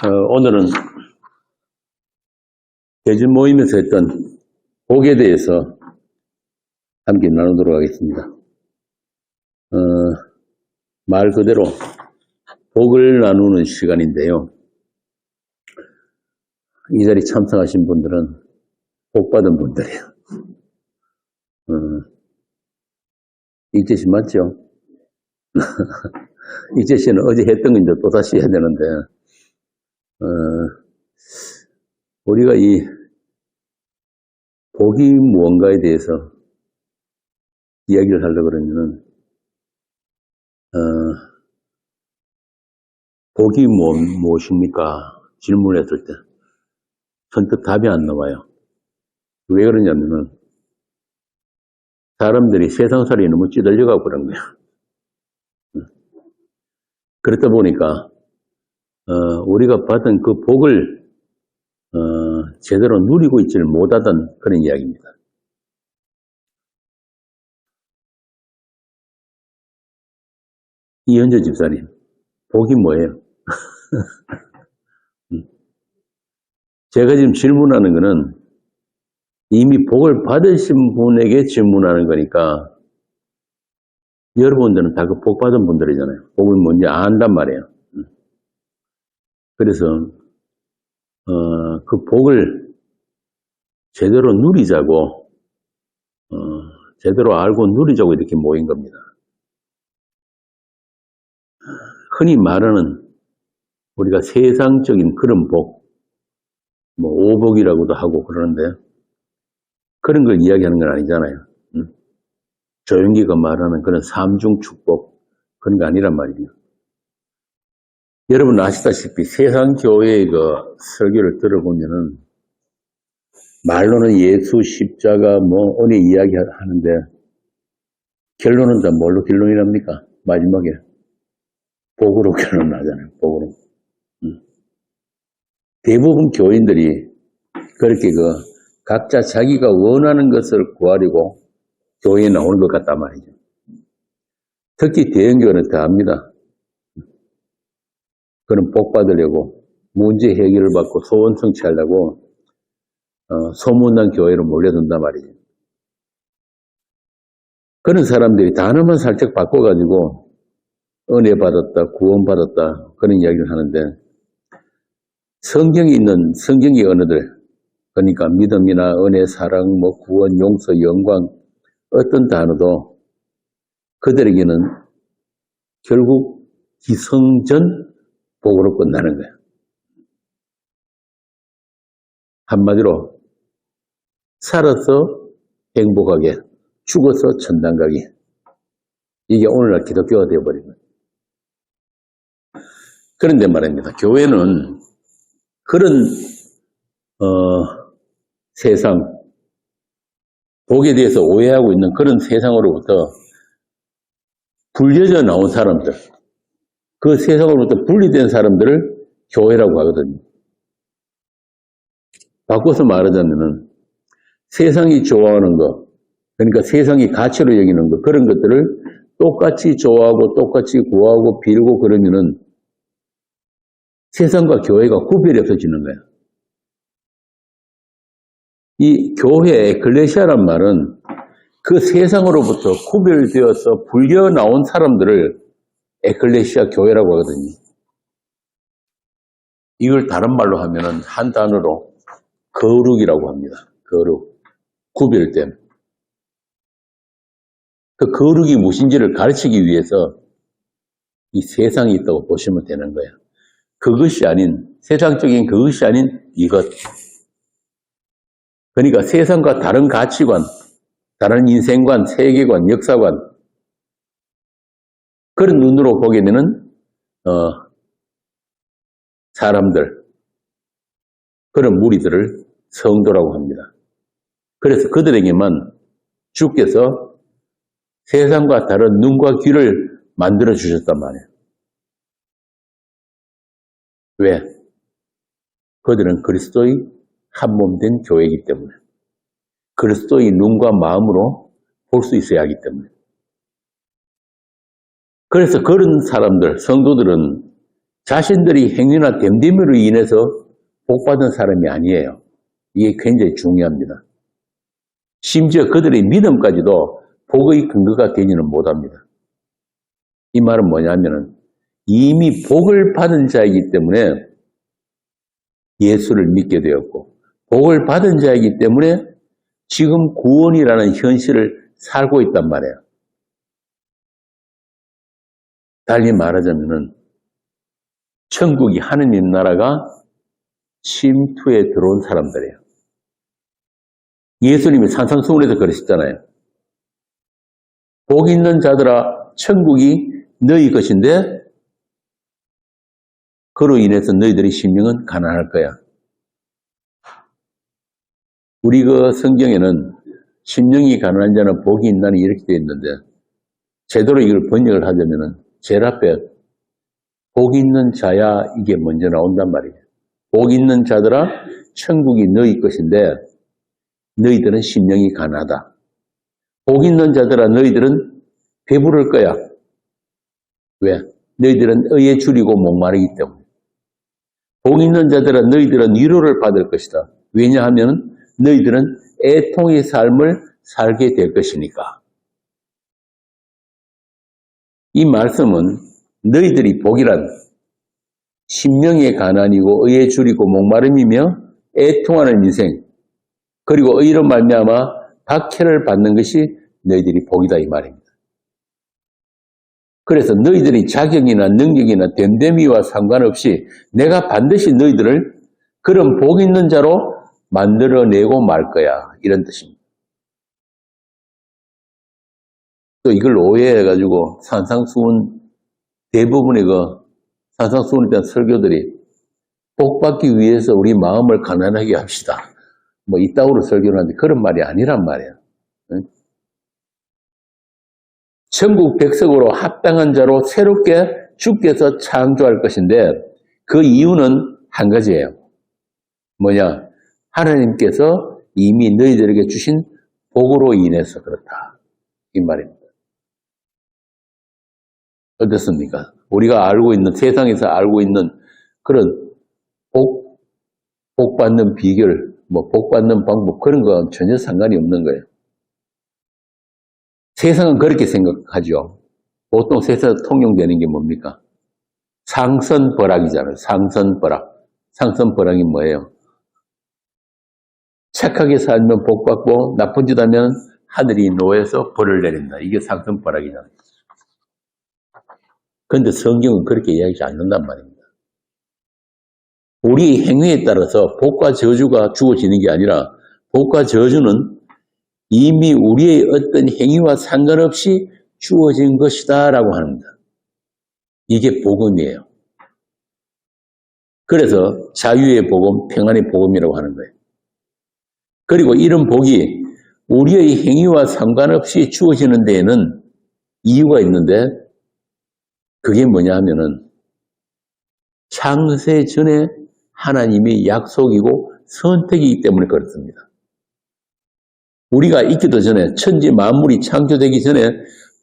오늘은 대준 모임에서 했던 복에 대해서 함께 나누도록 하겠습니다. 말 그대로 복을 나누는 시간인데요. 이 자리 참석하신 분들은 복 받은 분들이에요. 이재 씨 맞죠? 이재 씨는 어제 했던 거 이제 또다시 해야 되는데, 우리가 이 복이 무언가에 대해서 이야기를 하려고 그러면은, 복이 무엇입니까? 질문을 했을 때, 선뜻 답이 안 나와요. 왜 그러냐면은, 사람들이 세상살이 너무 찌들려가고 그런 거예요. 그렇다 보니까, 우리가 받은 그 복을, 제대로 누리고 있지를 못하던 그런 이야기입니다. 이현주 집사님, 복이 뭐예요? 제가 지금 질문하는 거는 이미 복을 받으신 분에게 질문하는 거니까 여러분들은 다 그 복 받은 분들이잖아요. 복은 뭔지 안단 말이에요. 그래서 그 복을 제대로 누리자고 제대로 알고 누리자고 이렇게 모인 겁니다. 흔히 말하는 우리가 세상적인 그런 복, 뭐 오복이라고도 하고 그러는데 그런 걸 이야기하는 건 아니잖아요. 조영기가 말하는 그런 삼중 축복 그런 거 아니란 말이에요. 여러분 아시다시피 세상 교회의 그 설교를 들어보면은 말로는 예수 십자가 뭐 은혜 이야기 하는데 결론은 다 뭘로 결론이 납니까? 마지막에 복으로 결론 나잖아요. 복으로. 대부분 교인들이 그렇게 그 각자 자기가 원하는 것을 구하려고 교회에 나오는 것 같단 말이죠. 특히 대형교회는 다 합니다. 그런 복 받으려고 문제 해결을 받고 소원 성취하려고 소문난 교회로 몰려든단 말이죠. 그런 사람들이 단어만 살짝 바꿔가지고 은혜 받았다, 구원 받았다 그런 이야기를 하는데 성경이 있는 성경의 언어들 그러니까 믿음이나 은혜, 사랑, 뭐 구원, 용서, 영광 어떤 단어도 그들에게는 결국 기성전 복으로 끝나는 거예요. 한마디로 살아서 행복하게 죽어서 천당 가기 이게 오늘날 기독교가 되어버린 거예요. 그런데 말입니다. 교회는 그런 세상 복에 대해서 오해하고 있는 그런 세상으로부터 불려져 나온 사람들 그 세상으로부터 분리된 사람들을 교회라고 하거든요. 바꿔서 말하자면은 세상이 좋아하는 것, 그러니까 세상이 가치로 여기는 것, 그런 것들을 똑같이 좋아하고 똑같이 구하고 빌고 그러면은 세상과 교회가 구별이 없어지는 거예요. 이 교회, 에클레시아란 말은 그 세상으로부터 구별되어서 불려 나온 사람들을 에클레시아 교회라고 하거든요. 이걸 다른 말로 하면은 한 단어로 거룩이라고 합니다. 거룩. 구별됨. 그 거룩이 무엇인지를 가르치기 위해서 이 세상이 있다고 보시면 되는 거예요. 그것이 아닌, 세상적인 그것이 아닌 이것. 그러니까 세상과 다른 가치관, 다른 인생관, 세계관, 역사관, 그런 눈으로 보게 되는 사람들, 그런 무리들을 성도라고 합니다. 그래서 그들에게만 주께서 세상과 다른 눈과 귀를 만들어 주셨단 말이에요. 왜? 그들은 그리스도의 한몸된 교회이기 때문에 그리스도의 눈과 마음으로 볼 수 있어야 하기 때문에 그래서 그런 사람들, 성도들은 자신들이 행위나 됨됨이로 인해서 복받은 사람이 아니에요. 이게 굉장히 중요합니다. 심지어 그들의 믿음까지도 복의 근거가 되지는 못합니다. 이 말은 뭐냐면은 이미 복을 받은 자이기 때문에 예수를 믿게 되었고, 복을 받은 자이기 때문에 지금 구원이라는 현실을 살고 있단 말이에요. 달리 말하자면은 천국이 하느님 나라가 침투에 들어온 사람들이에요. 예수님이 산상수훈에서 그러셨잖아요. 복 있는 자들아 천국이 너희 것인데 그로 인해서 너희들의 심령은 가난할 거야. 우리 그 성경에는 심령이 가난한 자는 복이 있나니 이렇게 되어 있는데 제대로 이걸 번역을 하자면은 제일 앞에 복 있는 자야 이게 먼저 나온단 말이에요. 복 있는 자들아 천국이 너희 것인데 너희들은 심령이 가난하다. 복 있는 자들아 너희들은 배부를 거야. 왜? 너희들은 의에 줄이고 목마르기 때문에. 복 있는 자들아 너희들은 위로를 받을 것이다. 왜냐하면 너희들은 애통의 삶을 살게 될 것이니까. 이 말씀은 너희들이 복이란 심령의 가난이고 의에 줄이고 목마름이며 애통하는 인생 그리고 의로 말미암아 박해를 받는 것이 너희들이 복이다 이 말입니다. 그래서 너희들이 자격이나 능력이나 됨됨이와 상관없이 내가 반드시 너희들을 그런 복 있는 자로 만들어내고 말 거야 이런 뜻입니다. 또 이걸 오해해가지고 산상수훈 대부분의 그 산상수훈에 대한 설교들이 복 받기 위해서 우리 마음을 가난하게 합시다. 뭐 이따구로 설교를 하는데 그런 말이 아니란 말이야. 천국 백성으로 합당한 자로 새롭게 주께서 창조할 것인데 그 이유는 한 가지예요. 뭐냐? 하나님께서 이미 너희들에게 주신 복으로 인해서 그렇다. 이 말입니다. 어떻습니까? 우리가 알고 있는, 세상에서 알고 있는 그런 복 받는 비결, 복 받는 방법, 그런 건 전혀 상관이 없는 거예요. 세상은 그렇게 생각하죠. 보통 세상에서 통용되는 게 뭡니까? 상선벌악이잖아요. 상선벌악. 상선벌악이 뭐예요? 착하게 살면 복 받고 나쁜 짓 하면 하늘이 노해서 벌을 내린다. 이게 상선벌악이잖아요. 그런데 성경은 그렇게 이야기하지 않는단 말입니다. 우리 행위에 따라서 복과 저주가 주어지는 게 아니라 복과 저주는 이미 우리의 어떤 행위와 상관없이 주어진 것이다 라고 합니다. 이게 복음이에요. 그래서 자유의 복음, 평안의 복음이라고 하는 거예요. 그리고 이런 복이 우리의 행위와 상관없이 주어지는 데에는 이유가 있는데 그게 뭐냐 하면은 창세 전에 하나님이 약속이고 선택이기 때문에 그렇습니다. 우리가 있기도 전에 천지 만물이 창조되기 전에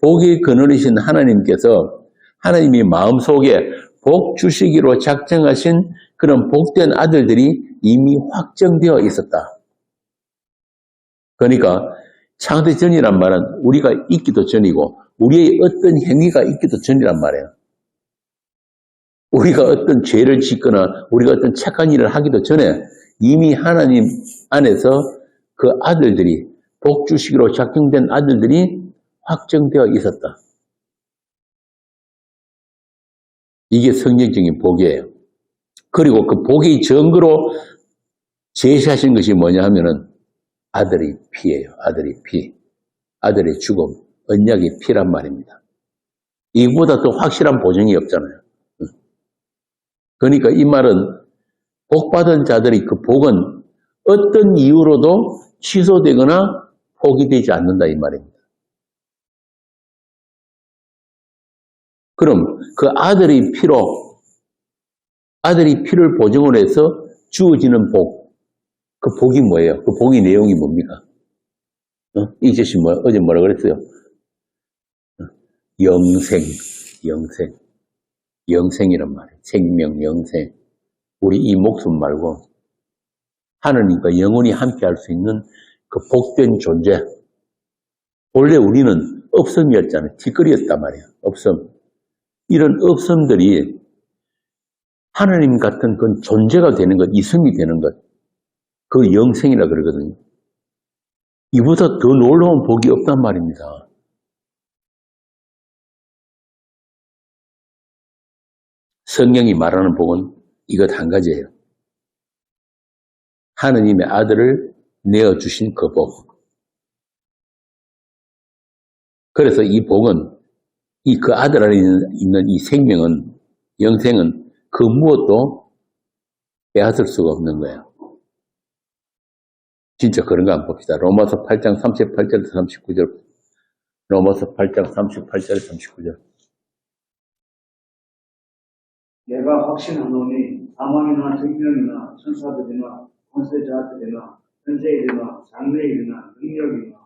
복의 그늘이신 하나님께서 하나님이 마음속에 복 주시기로 작정하신 그런 복된 아들들이 이미 확정되어 있었다. 그러니까 창세 전이란 말은 우리가 있기도 전이고 우리의 어떤 행위가 있기도 전이란 말이에요. 우리가 어떤 죄를 짓거나 우리가 어떤 착한 일을 하기도 전에 이미 하나님 안에서 그 아들들이 복 주시기로 작정된 아들들이 확정되어 있었다. 이게 성경적인 복이에요. 그리고 그 복의 증거로 제시하신 것이 뭐냐 하면은 아들의 피예요. 아들의 피. 아들의 죽음. 언약의 피란 말입니다. 이보다 더 확실한 보증이 없잖아요. 그러니까 이 말은 복받은 자들이 그 복은 어떤 이유로도 취소되거나 포기되지 않는다 이 말입니다. 그럼 그 아들의 피를 보증으로 해서 주어지는 복, 그 복이 뭐예요? 그 복의 내용이 뭡니까? 이 뜻이 뭐야? 어제 뭐라 그랬어요? 영생. 영생이란 말이에요. 생명, 영생. 우리 이 목숨 말고 하느님과 영원히 함께 할 수 있는 그 복된 존재. 원래 우리는 없음이었잖아요. 뒷거리였단 말이에요. 없음. 이런 없음들이 하느님 같은 그 존재가 되는 것, 이성이 되는 것, 그 영생이라 그러거든요. 이보다 더 놀라운 복이 없단 말입니다. 성경이 말하는 복은 이것 한 가지예요. 하느님의 아들을 내어주신 그 복. 그래서 이 복은, 그 아들 안에 있는 이 생명은, 영생은 그 무엇도 빼앗을 수가 없는 거예요. 진짜 그런가 한번 봅시다. 로마서 8장 38절에서 39절. 로마서 8장 38절에서 39절. 내가 확신하노니 사망이나 생명이나 천사들이나 권세자들이나 현세일이나 장래일이나 능력이나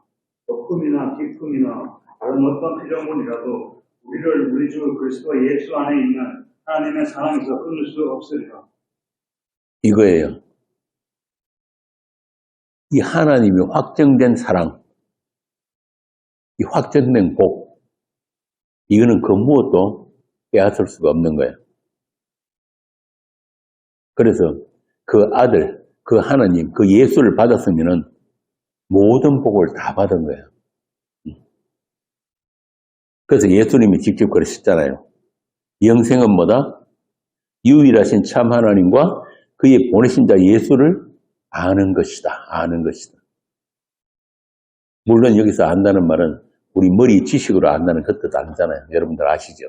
높음이나 깊음이나 다른 어떤 피조물이라도 우리를 우리 주 그리스도 예수 안에 있는 하나님의 사랑에서 끊을 수 없으리라. 이거예요. 이 하나님의 확정된 사랑, 이 확정된 복, 이거는 그 무엇도 빼앗을 수가 없는 거예요. 그래서 그 아들, 그 하나님, 그 예수를 받았으면은 모든 복을 다 받은 거예요. 그래서 예수님이 직접 그러셨잖아요. 영생은 뭐다? 유일하신 참 하나님과 그의 보내신 자 예수를 아는 것이다. 아는 것이다. 물론 여기서 안다는 말은 우리 머리 지식으로 안다는 그 뜻 아니잖아요. 여러분들 아시죠?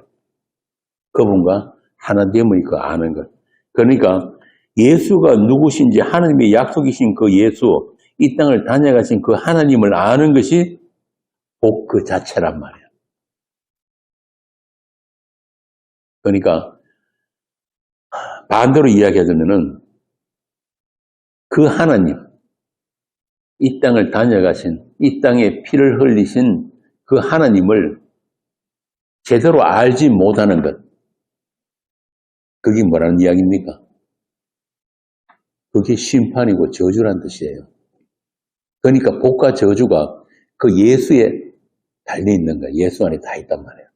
그분과 하나됨의 그 아는 것. 그러니까 예수가 누구신지 하나님의 약속이신 그 예수, 이 땅을 다녀가신 그 하나님을 아는 것이 복 그 자체란 말이에요. 그러니까 반대로 이야기하자면은 그 하나님, 이 땅을 다녀가신, 이 땅에 피를 흘리신 그 하나님을 제대로 알지 못하는 것. 그게 뭐라는 이야기입니까? 그게 심판이고 저주란 뜻이에요. 그러니까 복과 저주가 그 예수에 달려있는 거예요. 예수 안에 다 있단 말이에요.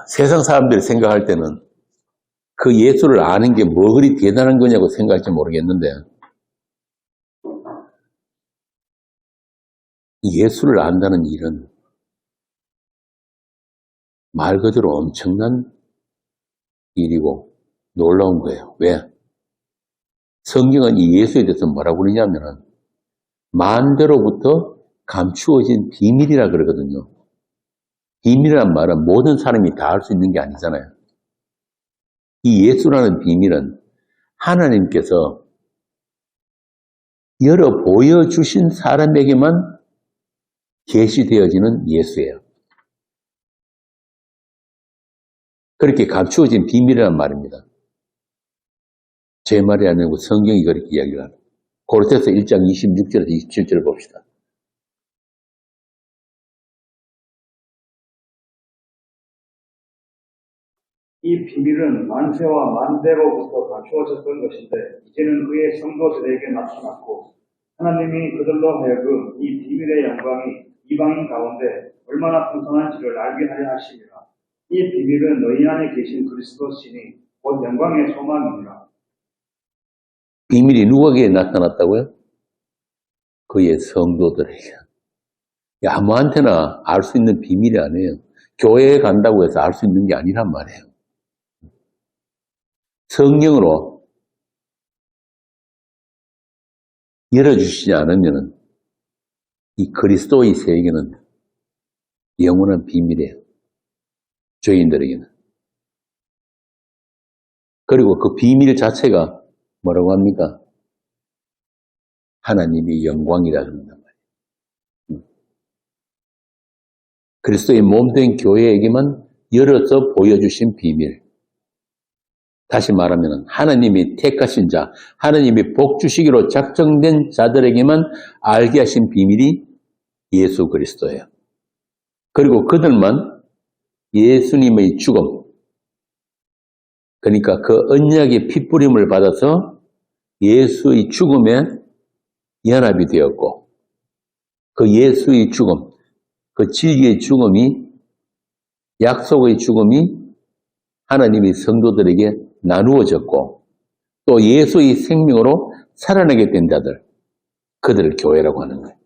세상 사람들이 생각할 때는 그 예수를 아는 게 뭐 그리 대단한 거냐고 생각할지 모르겠는데 예수를 안다는 일은 말 그대로 엄청난 일이고 놀라운 거예요. 왜? 성경은 이 예수에 대해서 뭐라고 그러냐면은 만대로부터 감추어진 비밀이라 그러거든요. 비밀이란 말은 모든 사람이 다 알 수 있는 게 아니잖아요. 이 예수라는 비밀은 하나님께서 열어 보여주신 사람에게만 계시되어지는 예수예요. 그렇게 감추어진 비밀이란 말입니다. 제 말이 아니고 성경이 그렇게 이야기를 합니다. 고린도서 1장 26절에서 27절을 봅시다. 이 비밀은 만세와 만대로부터 감추어졌던 것인데 이제는 그의 성도들에게 나타났고 하나님이 그들로 하여금 이 비밀의 영광이 이방인 가운데 얼마나 풍성한지를 알게 하려 하심이라. 이 비밀은 너희 안에 계신 그리스도 신이 곧 영광의 소망이니라. 비밀이 누구에게 나타났다고요? 그의 성도들에게. 아무한테나 알 수 있는 비밀이 아니에요. 교회에 간다고 해서 알 수 있는 게 아니란 말이에요. 성령으로 열어주시지 않으면 이 그리스도의 세계는 영원한 비밀이에요. 죄인들에게는. 그리고 그 비밀 자체가 뭐라고 합니까? 하나님의 영광이라 그런단 말이에요. 그리스도의 몸된 교회에게만 열어서 보여주신 비밀. 다시 말하면 하나님이 택하신 자, 하나님이 복 주시기로 작정된 자들에게만 알게 하신 비밀이 예수 그리스도예요. 그리고 그들만 예수님의 죽음, 그러니까 그 언약의 핏부림을 받아서 예수의 죽음에 연합이 되었고, 그 예수의 죽음, 그 진리의 죽음이, 약속의 죽음이 하나님의 성도들에게 나누어졌고, 또 예수의 생명으로 살아나게 된 자들, 그들을 교회라고 하는 거예요.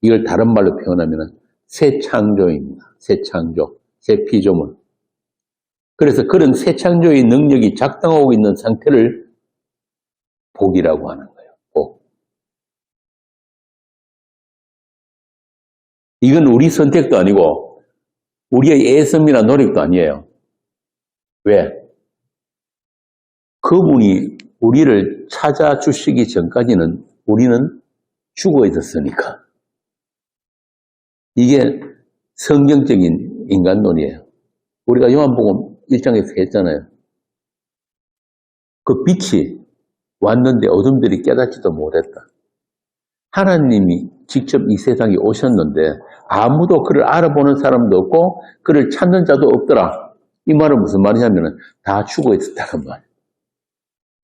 이걸 다른 말로 표현하면 새 창조입니다. 새 창조, 새 피조물. 그래서 그런 새 창조의 능력이 작동하고 있는 상태를 복이라고 하는 거예요. 복. 이건 우리 선택도 아니고 우리의 애씀이나 노력도 아니에요. 왜? 그분이 우리를 찾아주시기 전까지는 우리는 죽어 있었으니까. 이게 성경적인 인간론이에요. 우리가 요한복음 1장에서 했잖아요. 그 빛이 왔는데 어둠들이 깨닫지도 못했다. 하나님이 직접 이 세상에 오셨는데 아무도 그를 알아보는 사람도 없고 그를 찾는 자도 없더라. 이 말은 무슨 말이냐면 다 죽어 있었다는 말.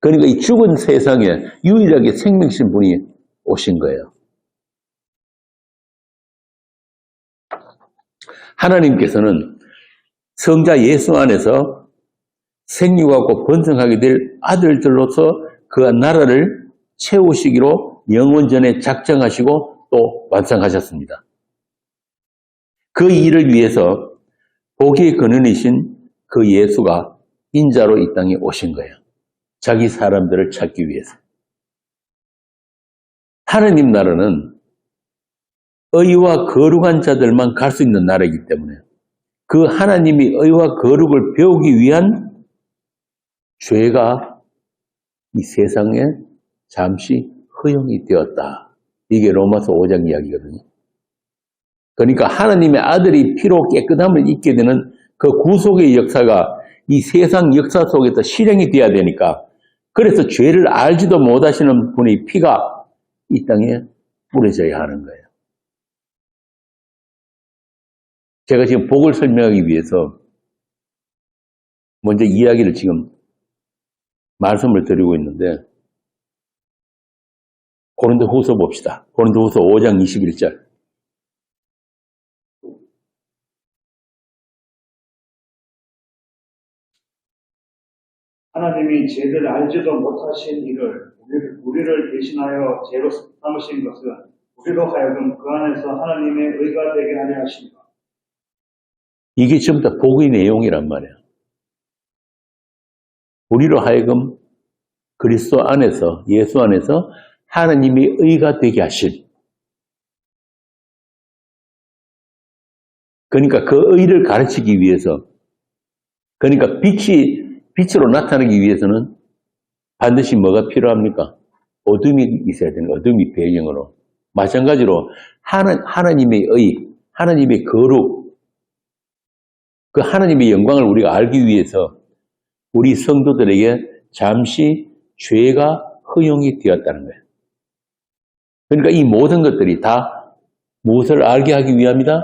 그러니까 이 죽은 세상에 유일하게 생명신 분이 오신 거예요. 하나님께서는 성자 예수 안에서 생육하고 번성하게 될 아들들로서 그 나라를 채우시기로 영원전에 작정하시고 또 완성하셨습니다. 그 일을 위해서 복의 근원이신 그 예수가 인자로 이 땅에 오신 거예요. 자기 사람들을 찾기 위해서. 하나님 나라는 의와 거룩한 자들만 갈 수 있는 나라이기 때문에 그 하나님이 의와 거룩을 배우기 위한 죄가 이 세상에 잠시 허용이 되었다. 이게 로마서 5장 이야기거든요. 그러니까 하나님의 아들이 피로 깨끗함을 입게 되는 그 구속의 역사가 이 세상 역사 속에서 실행이 돼야 되니까, 그래서 죄를 알지도 못하시는 분의 피가 이 땅에 뿌려져야 하는 거예요. 제가 지금 복을 설명하기 위해서 먼저 이야기를 지금 말씀을 드리고 있는데, 고린도후서 봅시다. 고린도후서 5장 21절. 하나님이 죄를 알지도 못하신 이를 우리를 대신하여 죄로 삼으신 것은 우리로 하여금 그 안에서 하나님의 의가 되게 하려 하십니다. 이게 전부 다 복의 내용이란 말이에요. 우리로 하여금 그리스도 안에서, 예수 안에서 하나님의 의가 되게 하실. 그러니까 그 의를 가르치기 위해서, 그러니까 빛으로 나타나기 위해서는 반드시 뭐가 필요합니까? 어둠이 있어야 되는 거예요. 어둠이 배경으로. 마찬가지로 하나님의 의, 하나님의 거룩, 그 하나님의 영광을 우리가 알기 위해서 우리 성도들에게 잠시 죄가 허용이 되었다는 거예요. 그러니까 이 모든 것들이 다 무엇을 알게 하기 위함이다?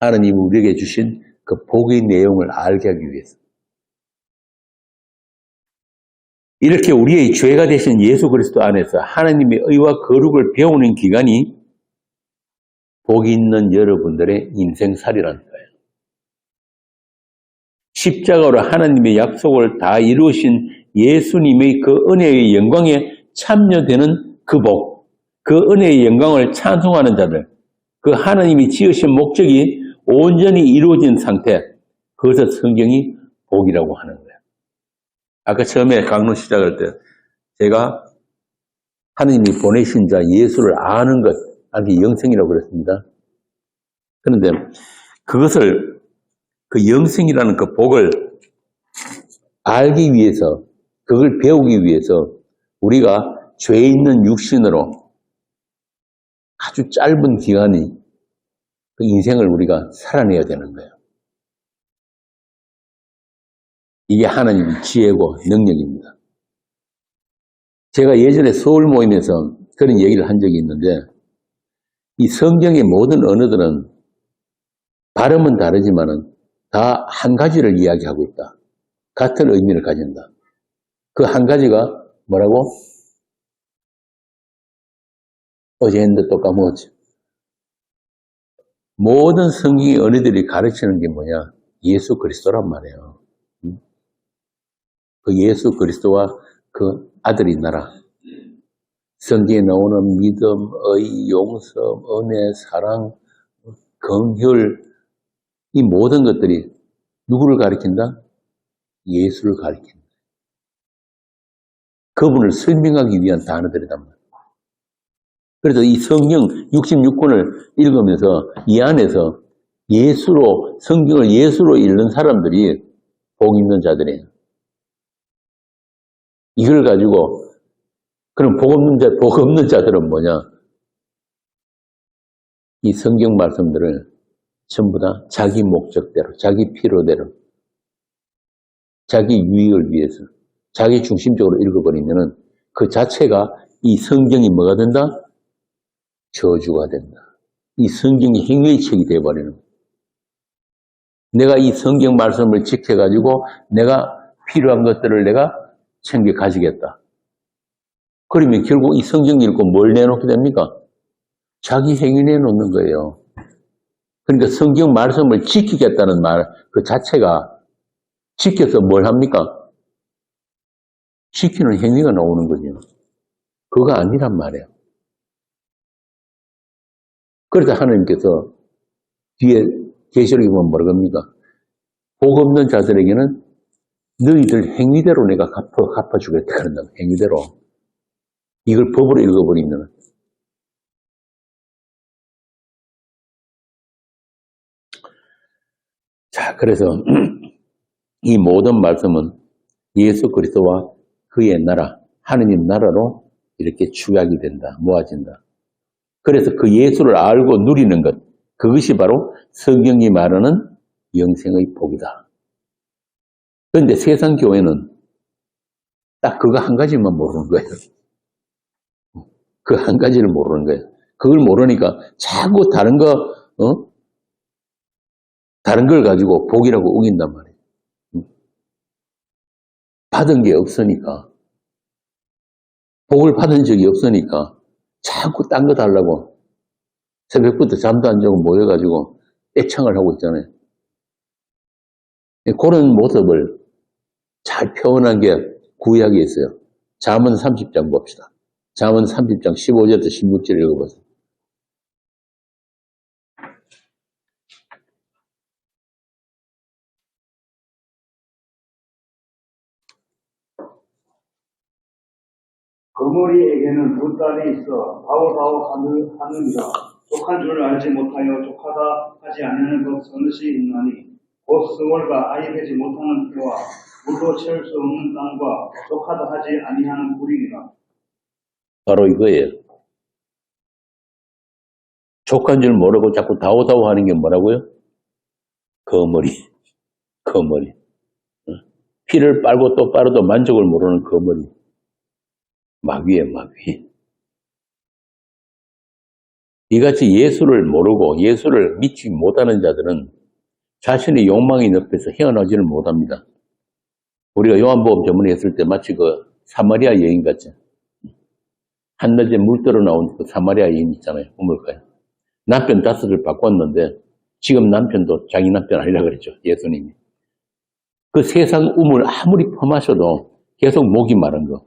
하나님이 우리에게 주신 그 복의 내용을 알게 하기 위해서. 이렇게 우리의 죄가 되신 예수 그리스도 안에서 하나님의 의와 거룩을 배우는 기간이 복이 있는 여러분들의 인생살이라는 거예요. 십자가로 하나님의 약속을 다 이루신 예수님의 그 은혜의 영광에 참여되는 그 복, 그 은혜의 영광을 찬송하는 자들, 그 하나님이 지으신 목적이 온전히 이루어진 상태, 그것을 성경이 복이라고 하는 거예요. 아까 처음에 강론 시작할 때 제가 하나님이 보내신 자 예수를 아는 것, 아니 영생이라고 그랬습니다. 그런데 그것을, 그 영생이라는 그 복을 알기 위해서, 그걸 배우기 위해서 우리가 죄 있는 육신으로 아주 짧은 기간이 그 인생을 우리가 살아내야 되는 거예요. 이게 하나님의 지혜고 능력입니다. 제가 예전에 서울 모임에서 그런 얘기를 한 적이 있는데, 이 성경의 모든 언어들은 발음은 다르지만은 다 한 가지를 이야기하고 있다. 같은 의미를 가진다. 그 한 가지가 뭐라고? 어제 했는데 또 까먹었지. 모든 성경의 언어들이 가르치는 게 뭐냐? 예수 그리스도란 말이에요. 그 예수 그리스도와 그 아들이 나라. 성경에 나오는 믿음, 의, 용서, 은혜, 사랑, 긍휼, 이 모든 것들이 누구를 가리킨다? 예수를 가리킨다. 그분을 설명하기 위한 단어들이란 말이에요. 그래서 이 성경 66권을 읽으면서 이 안에서 예수로, 성경을 예수로 읽는 사람들이 복 있는 자들이에요. 이걸 가지고, 그럼 복 없는 자들은 뭐냐? 이 성경 말씀들을 전부 다 자기 목적대로, 자기 필요대로, 자기 유익을 위해서, 자기 중심적으로 읽어버리면은 그 자체가 이 성경이 뭐가 된다? 저주가 된다. 이 성경이 행위의 책이 되어버리는 거예요. 내가 이 성경 말씀을 지켜가지고 내가 필요한 것들을 내가 챙겨 가지겠다. 그러면 결국 이 성경 읽고 뭘 내놓게 됩니까? 자기 행위 내놓는 거예요. 그러니까 성경 말씀을 지키겠다는 말 그 자체가 지켜서 뭘 합니까? 지키는 행위가 나오는 거죠. 그거 아니란 말이에요. 그래서 하나님께서 뒤에 계시록에 보면 뭐라 합니까? 복 없는 자들에게는 너희들 행위대로 내가 갚아주겠다 그런다. 행위대로. 이걸 법으로 읽어버리면. 자, 그래서 이 모든 말씀은 예수 그리스도와 그의 나라, 하느님 나라로 이렇게 축약이 된다. 모아진다. 그래서 그 예수를 알고 누리는 것, 그것이 바로 성경이 말하는 영생의 복이다. 그런데 세상 교회는 딱 그거 한 가지만 모르는 거예요. 그 한 가지를 모르는 거예요. 그걸 모르니까 자꾸 다른 걸 가지고 복이라고 우긴단 말이에요. 받은 게 없으니까. 복을 받은 적이 없으니까 자꾸 딴 거 달라고 새벽부터 잠도 안 자고 모여가지고 떼창을 하고 있잖아요. 그런 모습을 잘 표현한 게 구약에 있어요. 잠언 30장 봅시다. 잠언 30장 15절부터 16절 읽어보세요. 거머리에게는 두 딸이 있어 다오다오 하느니라. 족한 줄 알지 못하여 족하다 하지 아니하는 것 서너시 있나니 곧 스월과 아이 되지 못하는 태와 물도 채울 수 없는 땅과 족하다 하지 아니하는 굴이니라. 바로 이거예요. 족한 줄 모르고 자꾸 다오다오 하는 게 뭐라고요? 거머리. 거머리. 피를 빨고 또 빨아도 만족을 모르는 거머리. 마귀예요, 마귀. 이같이 예수를 모르고 예수를 믿지 못하는 자들은 자신의 욕망이 높여서 헤어나지를 못합니다. 우리가 요한복음 전문에 했을 때 마치 그 사마리아 여인 같죠. 한낮에 물 들어 나온 그 사마리아 여인 있잖아요. 우물가에. 남편 5을 바꿨는데 지금 남편도 자기 남편 아니라 그랬죠. 예수님이. 그 세상 우물 아무리 퍼마셔도 계속 목이 마른 거.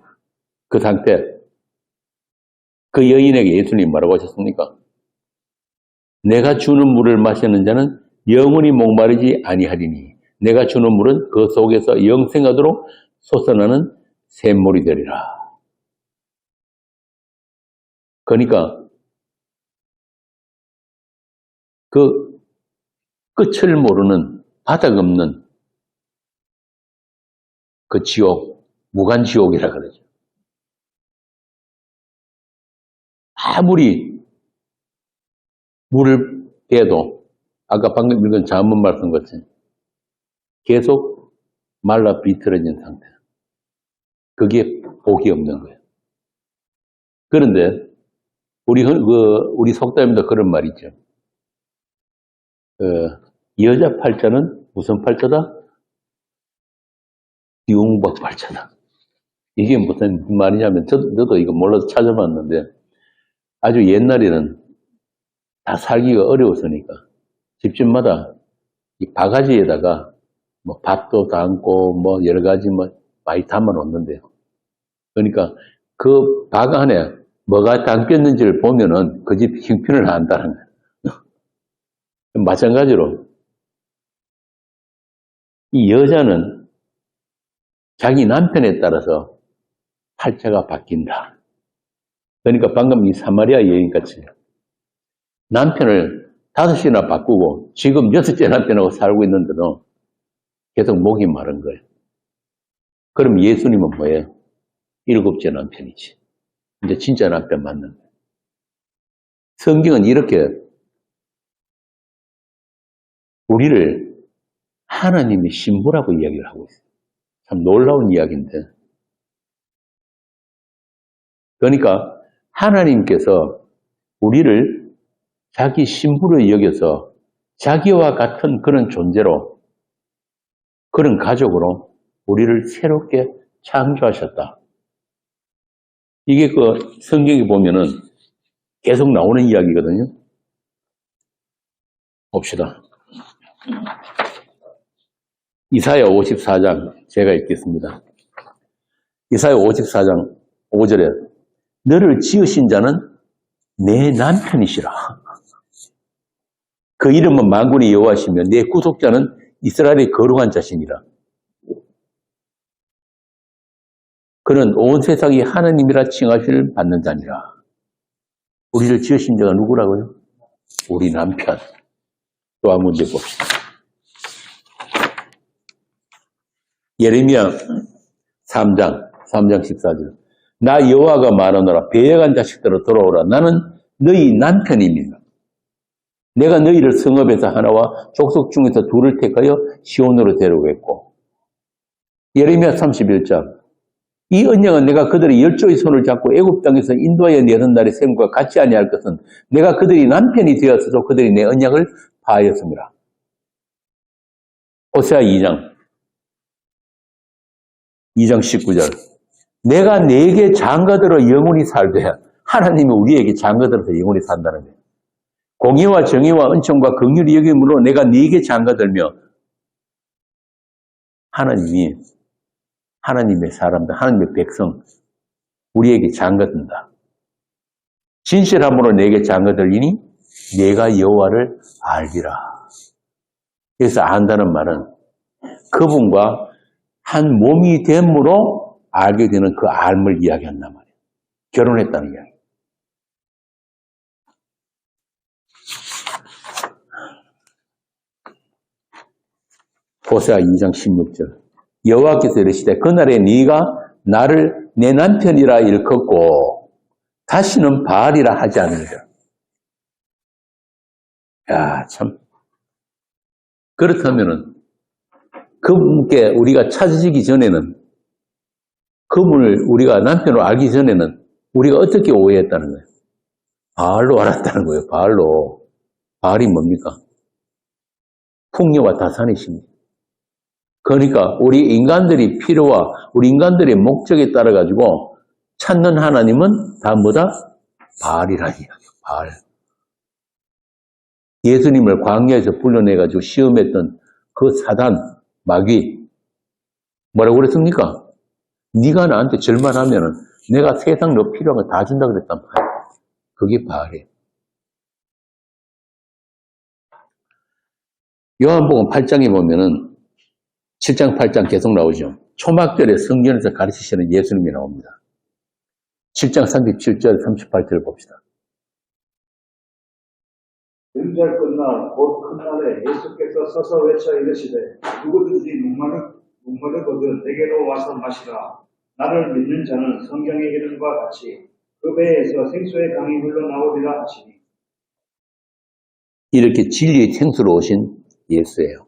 그 상태. 그 여인에게 예수님이 뭐라고 하셨습니까? 내가 주는 물을 마시는 자는 영원히 목마르지 아니하리니 내가 주는 물은 그 속에서 영생하도록 솟아나는 샘물이 되리라. 그러니까 그 끝을 모르는 바닥 없는 그 지옥, 무간지옥이라 그러죠. 아무리 물을 빼도 아까 방금 읽은 잠언 말씀 같이 계속 말라 비틀어진 상태. 그게 복이 없는 거예요. 그런데 우리 속담에도 그런 말이 있죠. 여자 팔자는 무슨 팔자다? 띠용박 팔자다. 이게 무슨 말이냐면, 저도 이거 몰라서 찾아봤는데, 아주 옛날에는 다 살기가 어려웠으니까, 집집마다 이 바가지에다가 뭐 밭도 담고 뭐 여러 가지 뭐 많이 담아 놓는데요. 그러니까 그 박 안에 뭐가 담겼는지를 보면은 그 집 형편을 안다는 거예요. 마찬가지로 이 여자는 자기 남편에 따라서 팔자가 바뀐다. 그러니까 방금 이 사마리아 여인같이 남편을 5이나 바꾸고 지금 6째 남편하고 살고 있는데도 계속 목이 마른 거예요. 그럼 예수님은 뭐예요? 7째 남편이지. 이제 진짜 남편 맞는 거예요. 성경은 이렇게 우리를 하나님의 신부라고 이야기를 하고 있어요. 참 놀라운 이야기인데. 그러니까 하나님께서 우리를 자기 신부로 여겨서 자기와 같은 그런 존재로, 그런 가족으로 우리를 새롭게 창조하셨다. 이게 그 성경에 보면은 계속 나오는 이야기거든요. 봅시다. 이사야 54장 제가 읽겠습니다. 이사야 54장 5절에 너를 지으신 자는 내 남편이시라. 그 이름은 만군의 여호와시며 내 구속자는 이스라엘의 거룩한 자신이라. 그는 온 세상이 하나님이라 칭하시를 받는 자니라. 우리를 지으신 자가 누구라고요? 우리 남편. 또 한 문제 봅시다. 예레미야 3장 14절. 나 여호와가 말하노라. 배역한 자식들아 돌아오라. 나는 너희 남편입니다. 내가 너희를 성읍에서 하나와 족속 중에서 둘을 택하여 시온으로 데려오겠고. 예레미야 31장. 이 언약은 내가 그들의 열조의 손을 잡고 애굽 땅에서 인도하여 내던 날의 셈과 같이 아니할 것은 내가 그들이 남편이 되었어도 그들이 내 언약을 파하였습니다. 호세아 2장 19절. 내가 네게 장가들어 영원히 살되. 하나님이 우리에게 장가들어서 영원히 산다는 거예요. 공의와 정의와 은총과 긍휼이 여김으로 내가 네게 장가들며. 하나님이 하나님의 사람들, 하나님의 백성, 우리에게 장가든다. 진실함으로 내게 장가들리니 내가 여호와를 알리라. 그래서 안다는 말은 그분과 한 몸이 됨으로 알게 되는 그 알을 이야기한단 말이에요. 결혼했다는 이야기. 호세아 2장 16절. 여호와께서 이르시되 그날에 네가 나를 내 남편이라 일컫고 다시는 바알이라 하지 않으리라. 야, 참. 그렇다면은 그분께 우리가 찾아지기 전에는, 그분을 우리가 남편으로 알기 전에는 우리가 어떻게 오해했다는 거예요? 바알로 알았다는 거예요. 바알로. 바알이 뭡니까? 풍요와 다산이십니다. 그러니까 우리 인간들이 필요와 우리 인간들의 목적에 따라 가지고 찾는 하나님은 다 뭐다? 바알이라는 이야기예요. 바알. 예수님을 광야에서 불러내 가지고 시험했던 그 사단, 마귀, 뭐라고 그랬습니까? 네가 나한테 절만 하면은 내가 세상 너 필요한 거 다 준다 그랬단 말이에요. 그게 바알이에요. 요한복음 8장에 보면은 7장, 8장 계속 나오죠. 초막절에 성전에서 가르치시는 예수님이 나옵니다. 7장 37절, 38절 봅시다. 음절 끝날 곧 큰날에 예수께서 서서 외쳐 이르시되 누구든지 목마르거든 내게로 와서 마시라. 나를 믿는 자는 성경에 이름과 같이 그 배에서 생수의 강이 흘러나오리라 하시니. 이렇게 진리의 생수로 오신 예수예요.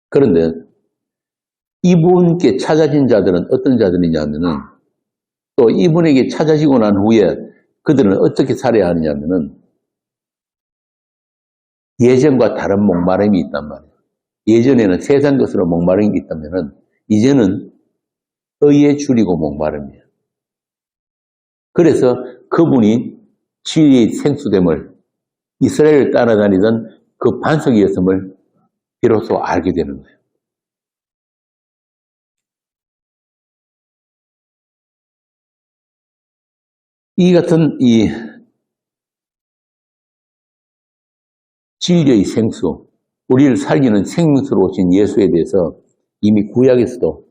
그런데 이분께 찾아진 자들은 어떤 자들이냐면은 또 이분에게 찾아지고 난 후에 그들은 어떻게 살아야 하느냐면은 예전과 다른 목마름이 있단 말이에요. 예전에는 세상 것으로 목마름이 있다면은 이제는 의에 줄이고 목마름이에요. 그래서 그분이 진리의 생수됨을 이스라엘을 따라다니던 그 반석이었음을 비로소 알게 되는 거예요. 이 같은 이 진리의 생수, 우리를 살리는 생명수로 오신 예수에 대해서 이미 구약에서도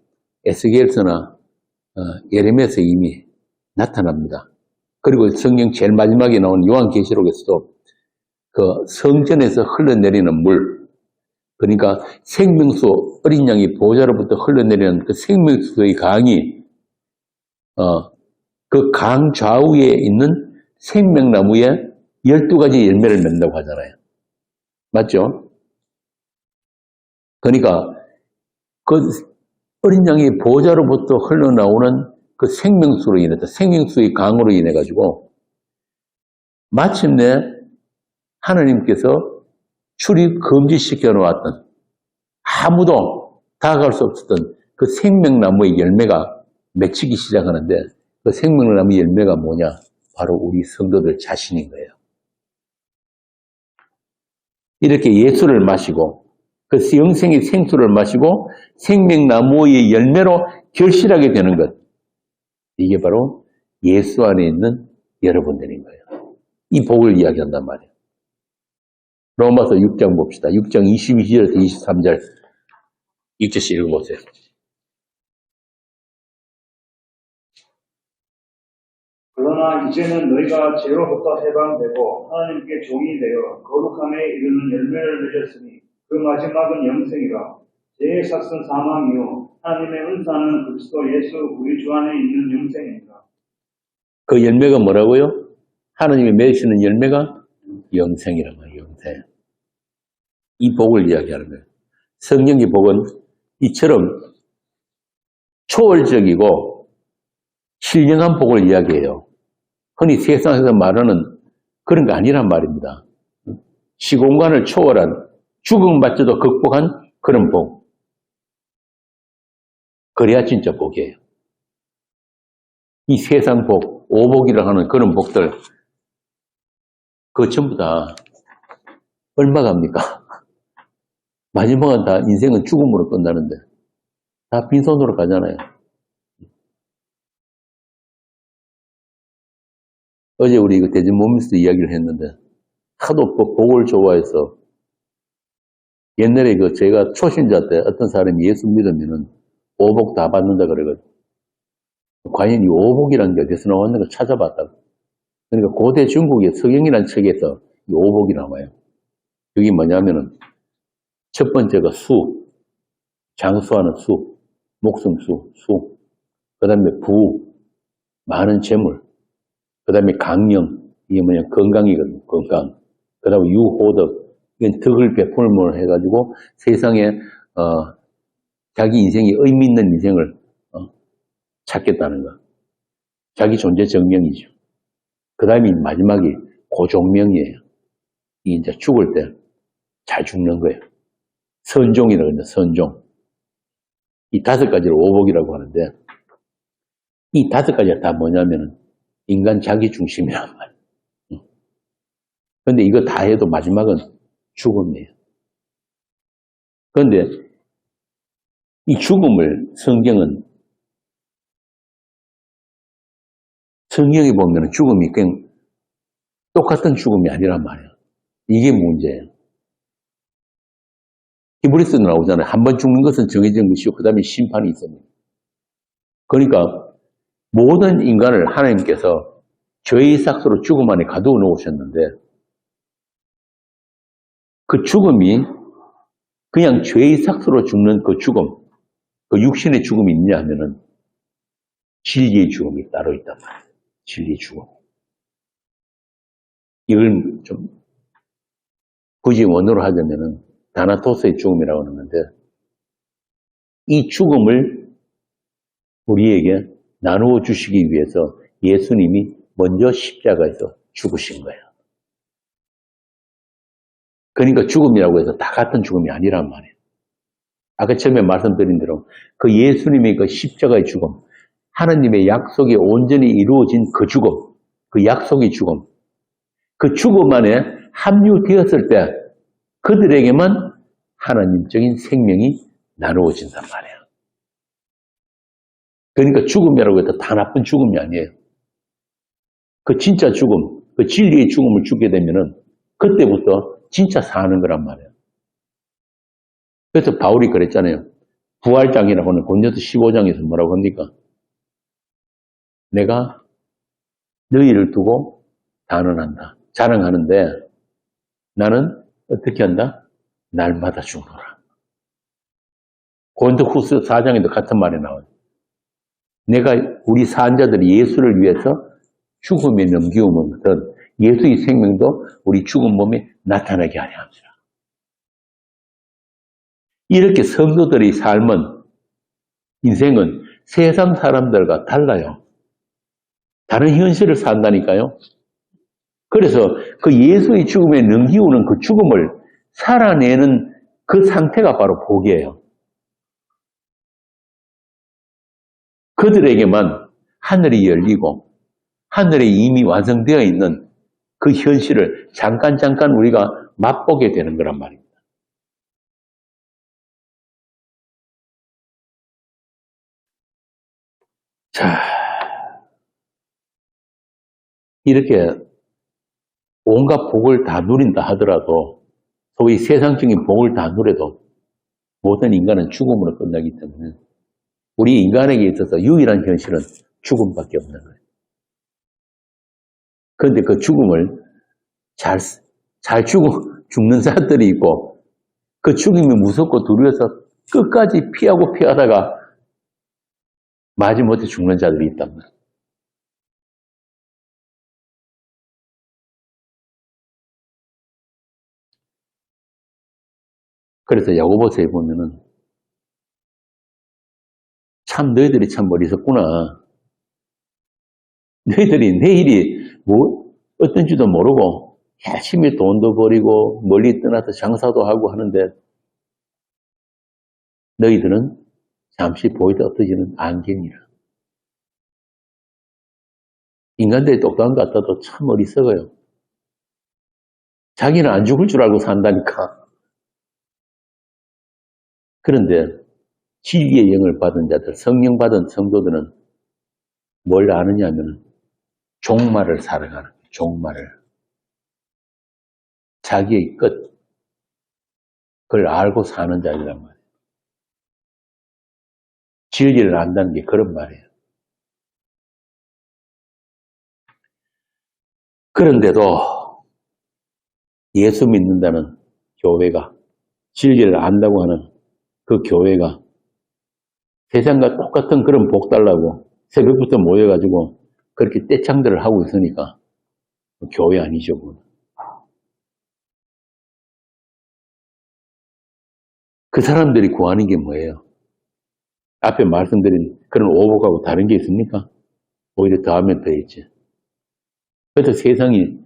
에스겔서나 예레미야서 이미 나타납니다. 그리고 성경 제일 마지막에 나온 요한계시록에서도 그 성전에서 흘러내리는 물, 그러니까 생명수, 어린 양이 보좌로부터 흘러내리는 그 생명수의 강이 그 강 좌우에 있는 생명나무에 12가지 열매를 맺는다고 하잖아요. 맞죠? 그러니까 그 어린 양이 보좌로부터 흘러나오는 그 생명수로 인해서 생명수의 강으로 인해 가지고 마침내 하나님께서 출입 금지시켜 놓았던 아무도 다가갈 수 없었던 그 생명나무의 열매가 맺히기 시작하는데 그 생명나무의 열매가 뭐냐? 바로 우리 성도들 자신인 거예요. 이렇게 예수를 마시고 그 영생의 생수를 마시고 생명나무의 열매로 결실하게 되는 것. 이게 바로 예수 안에 있는 여러분들인 거예요. 이 복을 이야기한단 말이에요. 로마서 6장 봅시다. 6장 22절에서 23절 6절씩 읽어보세요. 그러나 이제는 너희가 죄로부터 해방되고 하나님께 종이 되어 거룩함에 이르는 열매를 맺었으니 그 마지막은 영생이라. 죄의 삭은 사망이요 하나님의 은사는 그리스도 예수 우리 주 안에 있는 영생입니다. 그 열매가 뭐라고요? 하나님이 맺으시는 열매가 영생이란 말이에요. 영생. 이 복을 이야기하는 거예요. 성령의 복은 이처럼 초월적이고 신령한 복을 이야기해요. 흔히 세상에서 말하는 그런 거 아니란 말입니다. 시공간을 초월한 죽음마저도 극복한 그런 복. 그래야 진짜 복이에요. 이 세상 복, 오복이라고 하는 그런 복들 그거 전부 다 얼마 갑니까? 마지막은 다 인생은 죽음으로 끝나는데 다 빈손으로 가잖아요. 어제 우리 이거 대전모밀스 이야기를 했는데 하도 복을 좋아해서 옛날에 제가 초신자 때 어떤 사람이 예수 믿으면은 오복 다 받는다 그래가지고 과연 이 오복이라는 게 어디서 나왔는가 찾아봤다고. 그러니까 고대 중국의 서경이라는 책에서 이 오복이 나와요. 여기 뭐냐면은 첫 번째가 수, 장수하는 수, 목숨수, 수. 그 다음에 부, 많은 재물. 그 다음에 강령, 이게 뭐냐, 건강이거든요, 건강. 그 다음에 유호덕, 이건 덕을 베풀음을 해가지고 세상에, 자기 인생이 의미 있는 인생을, 찾겠다는 거. 자기 존재 증명이죠. 그 다음에 마지막이 고종명이에요. 이 이제 죽을 때 잘 죽는 거예요. 선종이라고 하는데, 선종. 이 5가지를 오복이라고 하는데, 이 5가지가 다 뭐냐면은, 인간 자기 중심이란 말이에요. 그런데 이거 다 해도 마지막은 죽음이에요. 그런데 이 죽음을 성경에 보면 죽음이 그냥 똑같은 죽음이 아니란 말이에요. 이게 문제예요. 히브리서에 나오잖아요. 한 번 죽는 것은 정해진 것이고 그 다음에 심판이 있습니다. 그러니까 모든 인간을 하나님께서 죄의 삭스로 죽음 안에 가두어 놓으셨는데 그 죽음이 그냥 죄의 삭스로 죽는 그 죽음, 그 육신의 죽음이 있냐 하면은 진리의 죽음이 따로 있단 말이에요. 진리의 죽음. 이걸 좀 굳이 원어로 하자면은 다나토스의 죽음이라고 하는데 이 죽음을 우리에게 나누어 주시기 위해서 예수님이 먼저 십자가에서 죽으신 거예요. 그러니까 죽음이라고 해서 다 같은 죽음이 아니란 말이에요. 아까 처음에 말씀드린 대로 그 예수님의 그 십자가의 죽음, 하나님의 약속이 온전히 이루어진 그 죽음, 그 약속의 죽음, 그 죽음 안에 합류되었을 때 그들에게만 하나님적인 생명이 나누어진단 말이에요. 그러니까 죽음이라고 해도 다 나쁜 죽음이 아니에요. 그 진짜 죽음, 그 진리의 죽음을 죽게 되면은 그때부터 진짜 사는 거란 말이에요. 그래서 바울이 그랬잖아요. 부활장이라고 하는 고린도서 15장에서 뭐라고 합니까? 내가 너희를 두고 단언한다. 자랑하는데 나는 어떻게 한다? 날마다 죽노라. 고린도후서 4장에도 같은 말이 나와요. 내가 우리 사한자들이 예수를 위해서 죽음에 넘기우면 예수의 생명도 우리 죽은 몸에 나타나게 하려 합니다. 이렇게 성도들의 삶은, 인생은 세상 사람들과 달라요. 다른 현실을 산다니까요. 그래서 그 예수의 죽음에 넘기우는 그 죽음을 살아내는 그 상태가 바로 복이에요. 그들에게만 하늘이 열리고 하늘에 이미 완성되어 있는 그 현실을 잠깐 우리가 맛보게 되는 거란 말입니다. 자, 이렇게 온갖 복을 다 누린다 하더라도, 소위 세상적인 복을 다 누려도 모든 인간은 죽음으로 끝나기 때문에 우리 인간에게 있어서 유일한 현실은 죽음밖에 없는 거예요. 그런데 그 죽음을 잘 죽는 자들이 있고, 그 죽음이 무섭고 두려워서 끝까지 피하다가 마지못해 죽는 자들이 있단 말이에요. 그래서 야고보서에 보면은 참 너희들이 참 어리석구나. 너희들이 내일이 뭐 어떤지도 모르고 열심히 돈도 벌이고 멀리 떠나서 장사도 하고 하는데 너희들은 잠시 보이다 엎어지는 안경이라. 인간들이 똑똑한 것 같아도 참 어리석어요. 자기는 안 죽을 줄 알고 산다니까. 그런데 진리의 영을 받은 자들, 성령 받은 성도들은 뭘 아느냐면 종말을 살아가는 거예요. 종말을. 자기의 끝. 그걸 알고 사는 자들이란 말이에요. 진리를 안다는 게 그런 말이에요. 그런데도 예수 믿는다는 교회가, 진리를 안다고 하는 그 교회가 세상과 똑같은 그런 복 달라고 새벽부터 모여가지고 그렇게 떼창들을 하고 있으니까 교회 아니죠. 그 사람들이 구하는 게 뭐예요? 앞에 말씀드린 그런 오복하고 다른 게 있습니까? 오히려 더하면 더 있지. 그래서 세상이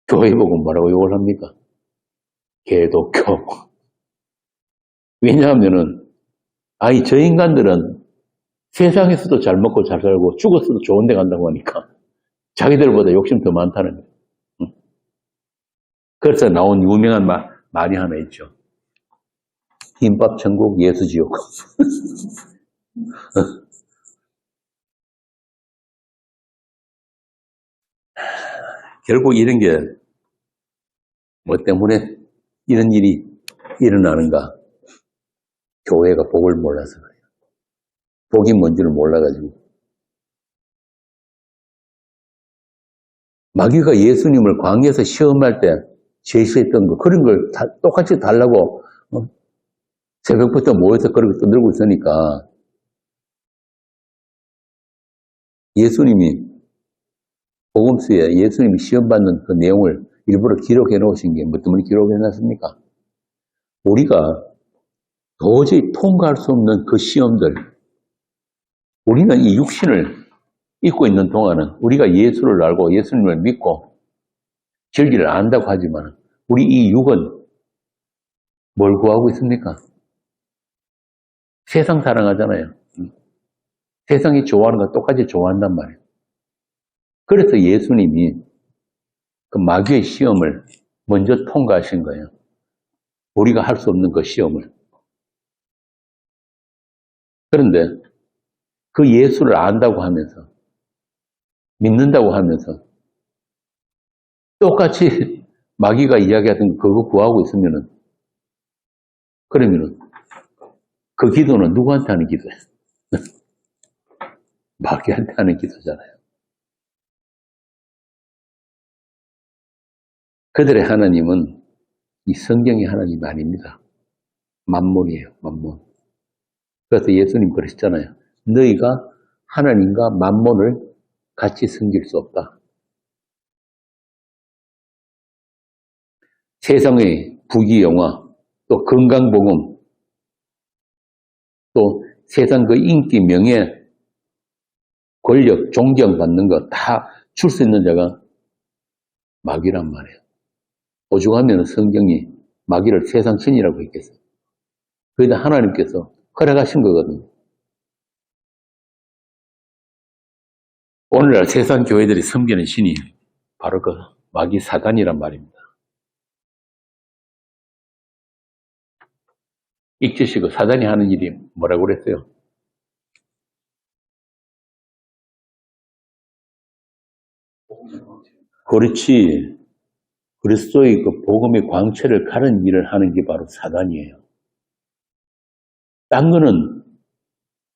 교회 보고 뭐라고 욕을 합니까? 개독교. 왜냐하면은 저 인간들은 세상에서도 잘 먹고 잘 살고 죽었어도 좋은 데 간다고 하니까 자기들보다 욕심 더 많다는 거예요. 그래서 나온 유명한 말이 하나 있죠. 김밥 천국, 예수 지옥. 결국 이런 게 뭐 때문에 이런 일이 일어나는가? 교회가 복을 몰라서 그래요. 복이 뭔지를 몰라가지고. 마귀가 예수님을 광야에서 시험할 때 제시했던 거, 그런 걸 똑같이 달라고 새벽부터 모여서 그렇게 떠들고 있으니까 예수님이 복음서에 예수님이 시험받는 그 내용을 일부러 기록해 놓으신 게 뭐 때문에 기록해 놨습니까? 우리가 도저히 통과할 수 없는 그 시험들, 우리는 이 육신을 입고 있는 동안은 우리가 예수를 알고 예수님을 믿고 진리를 안다고 하지만 우리 이 육은 뭘 구하고 있습니까? 세상 사랑하잖아요. 세상이 좋아하는 거 똑같이 좋아한단 말이에요. 그래서 예수님이 그 마귀의 시험을 먼저 통과하신 거예요. 우리가 할 수 없는 그 시험을. 그런데 그 예수를 안다고 하면서 믿는다고 하면서 똑같이 마귀가 이야기하던 그거 구하고 있으면은 그러면은 그 기도는 누구한테 하는 기도예요? 마귀한테 하는 기도잖아요. 그들의 하나님은 이 성경의 하나님이 아닙니다. 만몬이에요, 만몬. 그래서 예수님 그러셨잖아요. 너희가 하나님과 만몬을 같이 섬길 수 없다. 세상의 부귀영화, 또 건강복음, 또 세상 그 인기, 명예, 권력, 존경받는 거 다 줄 수 있는 자가 마귀란 말이에요. 오죽하면 성경이 마귀를 세상 신이라고 했겠어요. 그러다 하나님께서 허락하신 거거든요. 오늘날 세상 교회들이 섬기는 신이 바로 그 마귀 사단이란 말입니다. 읽듯이 그 사단이 하는 일이 뭐라고 그랬어요? 그렇지. 그리스도의 그 복음의 광채를 가른 일을 하는 게 바로 사단이에요. 딴 거는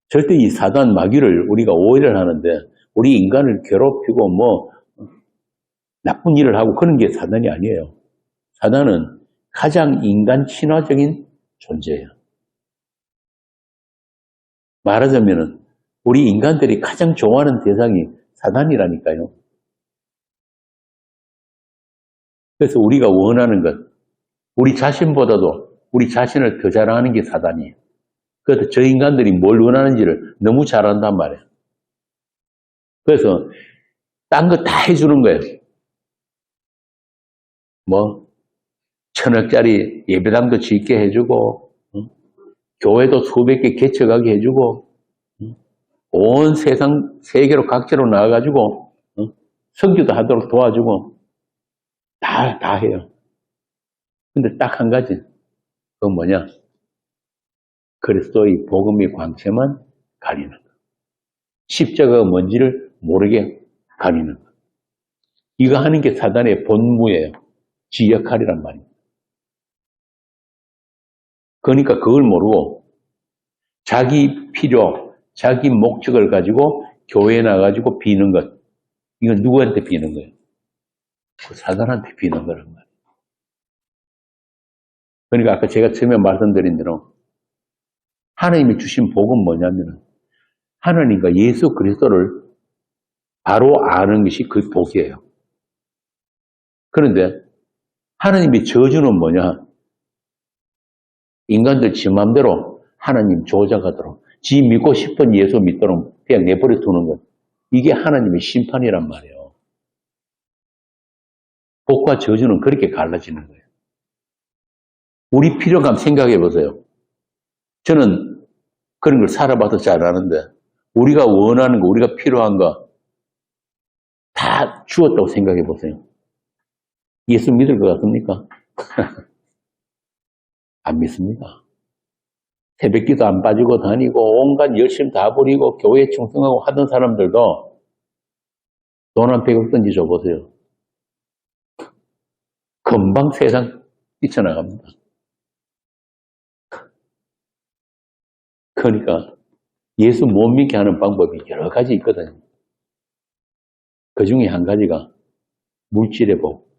절대 이 사단 마귀를 우리가 오해를 하는데 우리 인간을 괴롭히고 뭐 나쁜 일을 하고 그런 게 사단이 아니에요. 사단은 가장 인간 친화적인 존재예요. 말하자면 우리 인간들이 가장 좋아하는 대상이 사단이라니까요. 그래서 우리가 원하는 것, 우리 자신보다도 우리 자신을 더 자랑하는 게 사단이에요. 그래서 저 인간들이 뭘 원하는지를 너무 잘 안단 말이에요. 그래서 딴 거 다 해주는 거예요. 뭐 1,000억짜리 예배당도 짓게 해주고 교회도 수백 개 개척하게 해주고 온 세상 세계로 각지로 나와가지고 선교도 하도록 도와주고 다 해요. 근데 딱 한 가지, 그건 뭐냐? 그리스도의 복음의 광채만 가리는 것. 십자가가 뭔지를 모르게 가리는 것. 이거 하는 게 사단의 본무예요. 지 역할이란 말입니다. 그러니까 그걸 모르고 자기 필요, 자기 목적을 가지고 교회에 나가지고 비는 것. 이건 누구한테 비는 거예요? 그 사단한테 비는 거란 말이에요. 그러니까 아까 제가 처음에 말씀드린 대로 하나님이 주신 복은 뭐냐면 하나님과 예수 그리스도를 바로 아는 것이 그 복이에요. 그런데 하나님의 저주는 뭐냐? 인간들 지 맘대로 하나님 조작하도록 지 믿고 싶은 예수 믿도록 그냥 내버려 두는 것. 이게 하나님의 심판이란 말이에요. 복과 저주는 그렇게 갈라지는 거예요. 우리 필요감 생각해 보세요. 저는 그런 걸 살아봐서 잘 아는데 우리가 원하는 거, 우리가 필요한 거 다 주었다고 생각해 보세요. 예수 믿을 것 같습니까? 안 믿습니다. 새벽기도 안 빠지고 다니고 온갖 열심 다 부리고 교회에 충성하고 하던 사람들도 돈 한 100억 던지 줘보세요. 금방 세상 뛰쳐나갑니다. 그러니까 예수 못 믿게 하는 방법이 여러 가지 있거든요. 그 중에 한 가지가 물질의 복,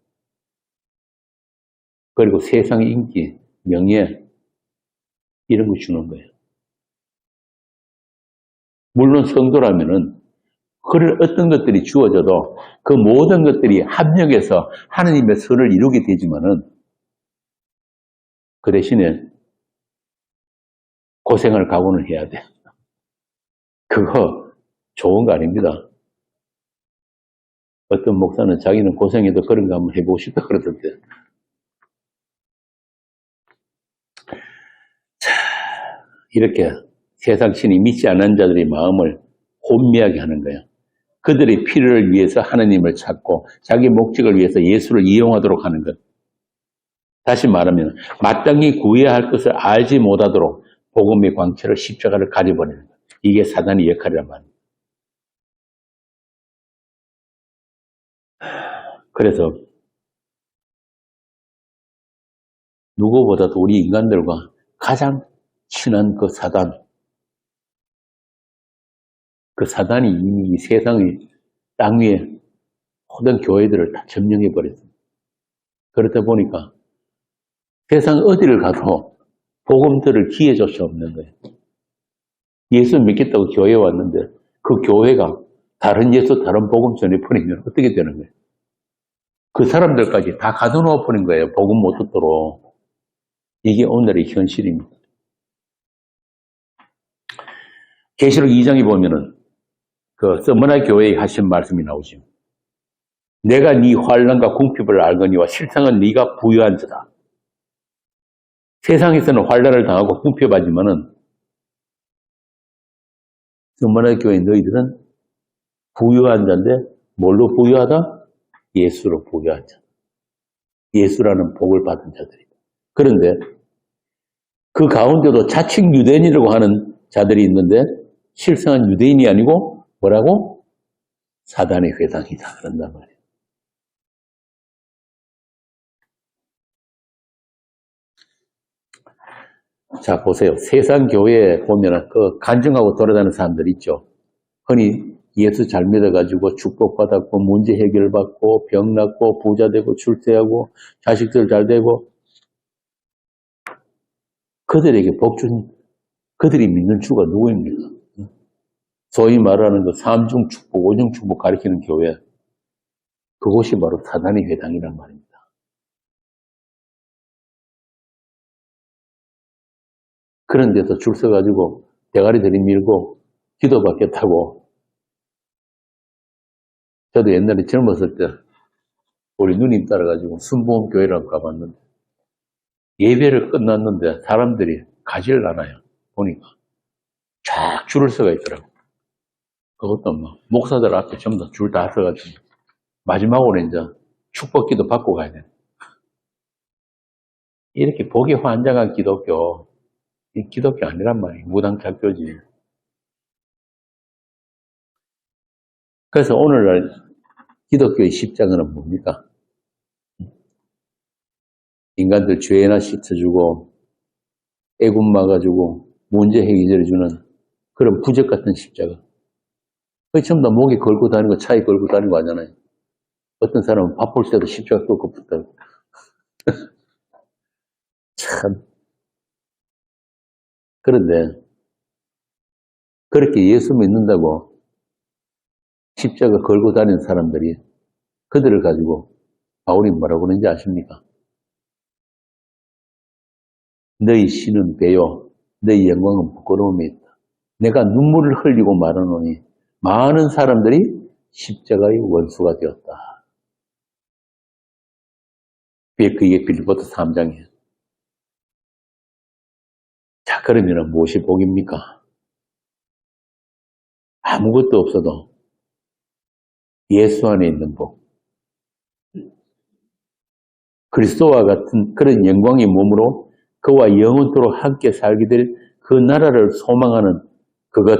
그리고 세상의 인기, 명예 이런 거 주는 거예요. 물론 성도라면은 그런 어떤 것들이 주어져도 그 모든 것들이 합력해서 하나님의 선을 이루게 되지만은 그 대신에 고생을 각오는 해야 돼요. 그거 좋은 거 아닙니다. 어떤 목사는 자기는 고생해도 그런 거 한번 해보고 싶다 그러던데. 자, 이렇게 세상 신이 믿지 않는 자들의 마음을 혼미하게 하는 거예요. 그들의 필요를 위해서 하나님을 찾고 자기 목적을 위해서 예수를 이용하도록 하는 것. 다시 말하면 마땅히 구해야 할 것을 알지 못하도록 복음의 광채를 십자가를 가려버리는 것. 이게 사단의 역할이란 말입니다. 그래서 누구보다도 우리 인간들과 가장 친한 그 사단이 이미 이 세상의 땅 위에 모든 교회들을 다 점령해버렸습니다. 그렇다 보니까 세상 어디를 가도 복음 들을 기회조차 없는 거예요. 예수 믿겠다고 교회에 왔는데 그 교회가 다른 예수, 다른 복음 전해버리면 어떻게 되는 거예요? 그 사람들까지 다 가둬놓아 버린 거예요. 복음 못 듣도록. 이게 오늘의 현실입니다. 계시록 2장에 보면은 그 서머나 교회에 하신 말씀이 나오죠. 내가 네 환난과 궁핍을 알거니와 실상은 네가 부유한 자다. 세상에서는 환난을 당하고 궁핍하지만은 서머나 교회 너희들은 부유한 자인데 뭘로 부유하다? 예수로 부유한 자. 예수라는 복을 받은 자들이다. 그런데 그 가운데도 자칭 유대인이라고 하는 자들이 있는데 실상은 유대인이 아니고 뭐라고? 사단의 회당이다. 그런단 말이에요. 자, 보세요. 세상 교회에 보면 그 간증하고 돌아다니는 사람들 있죠. 흔히 예수 잘 믿어가지고 축복받았고 문제 해결받고 병 낫고 부자 되고 출세하고 자식들 잘 되고 그들에게 복준 그들이 믿는 주가 누구입니까? 소위 말하는 그 3중 축복, 5중 축복 가리키는 교회 그곳이 바로 사단의 회당이란 말입니다. 그런 데서 줄 서가지고 대가리 들이밀고 기도받겠다고 저도 옛날에 젊었을 때 우리 누님 따라가지고 순복음 교회라고 가봤는데 예배를 끝났는데 사람들이 가지를 않아요. 보니까 쫙 줄을 서가 있더라고. 그것도 막 목사들 앞에 전부 다 줄 다 서가지고 마지막으로 이제 축복기도 받고 가야 돼. 이렇게 복이 환장한 기독교, 이 기독교 아니란 말이에요. 무당착교지. 그래서 오늘날 기독교의 십자가는 뭡니까? 인간들 죄나 씻어주고 애군 막아주고 문제 해결해주는 그런 부적 같은 십자가. 그게 전부 다 목에 걸고 다니고 차에 걸고 다니고 하잖아요. 어떤 사람은 밥 볼 때도 십자가 끌고 붙다고. 참. 그런데 그렇게 예수 믿는다고 십자가 걸고 다니는 사람들이 그들을 가지고 바울이 뭐라고 그러는지 아십니까? 너희 신은 배요 너희 영광은 부끄러움에 있다. 내가 눈물을 흘리고 말하노니 많은 사람들이 십자가의 원수가 되었다. 그게 빌립보서 3장이에요. 자, 그러면 무엇이 복입니까? 아무것도 없어도 예수 안에 있는 복. 그리스도와 같은 그런 영광의 몸으로 그와 영원토록 함께 살게 될 그 나라를 소망하는 그것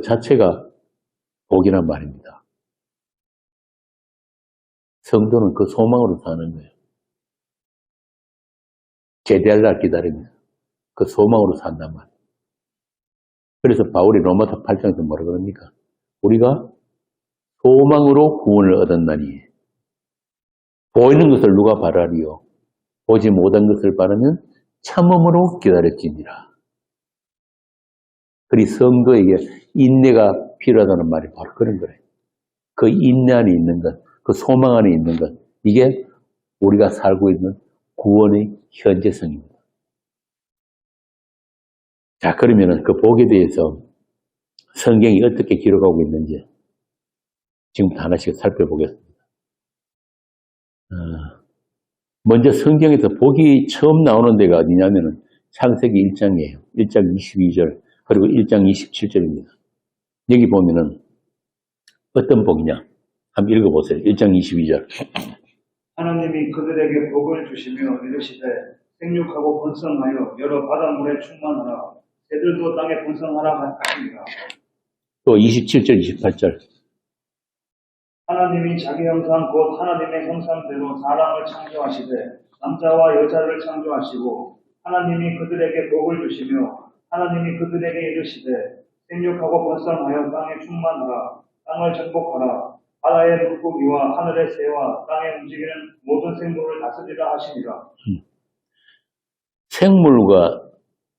자체가 복이란 말입니다. 성도는 그 소망으로 사는 거예요. 제대할 날 기다립니다. 그 소망으로 산단 말이에요. 그래서 바울이 로마서 8장에서 뭐라 그럽니까? 우리가 소망으로 구원을 얻었나니 보이는 것을 누가 바라리요? 보지 못한 것을 바라면 참음으로 기다렸지니라. 그리 성도에게 인내가 필요하다는 말이 바로 그런 거예요. 그 인내 안에 있는 것, 그 소망 안에 있는 것, 이게 우리가 살고 있는 구원의 현재성입니다. 자, 그러면은 그 복에 대해서 성경이 어떻게 기록하고 있는지 지금부터 하나씩 살펴보겠습니다. 먼저 성경에서 복이 처음 나오는 데가 어디냐면은 창세기 1장이에요. 1장 22절 그리고 1장 27절입니다. 여기 보면은 어떤 복이냐? 한번 읽어보세요. 1장 22절. 하나님이 그들에게 복을 주시며 이르시되 생육하고 번성하여 여러 바닷물에 충만하라. 새들도 땅에 번성하라 하시니라. 또 27절, 28절. 하나님이 자기 형상 곧 하나님의 형상대로 사람을 창조하시되 남자와 여자를 창조하시고 하나님이 그들에게 복을 주시며 하나님이 그들에게 이르시되 생육하고 번성하여 땅에 충만하라. 땅을 정복하라. 바다의 물고기와 하늘의 새와 땅에 움직이는 모든 생물을 다스리라 하시니라. 생물과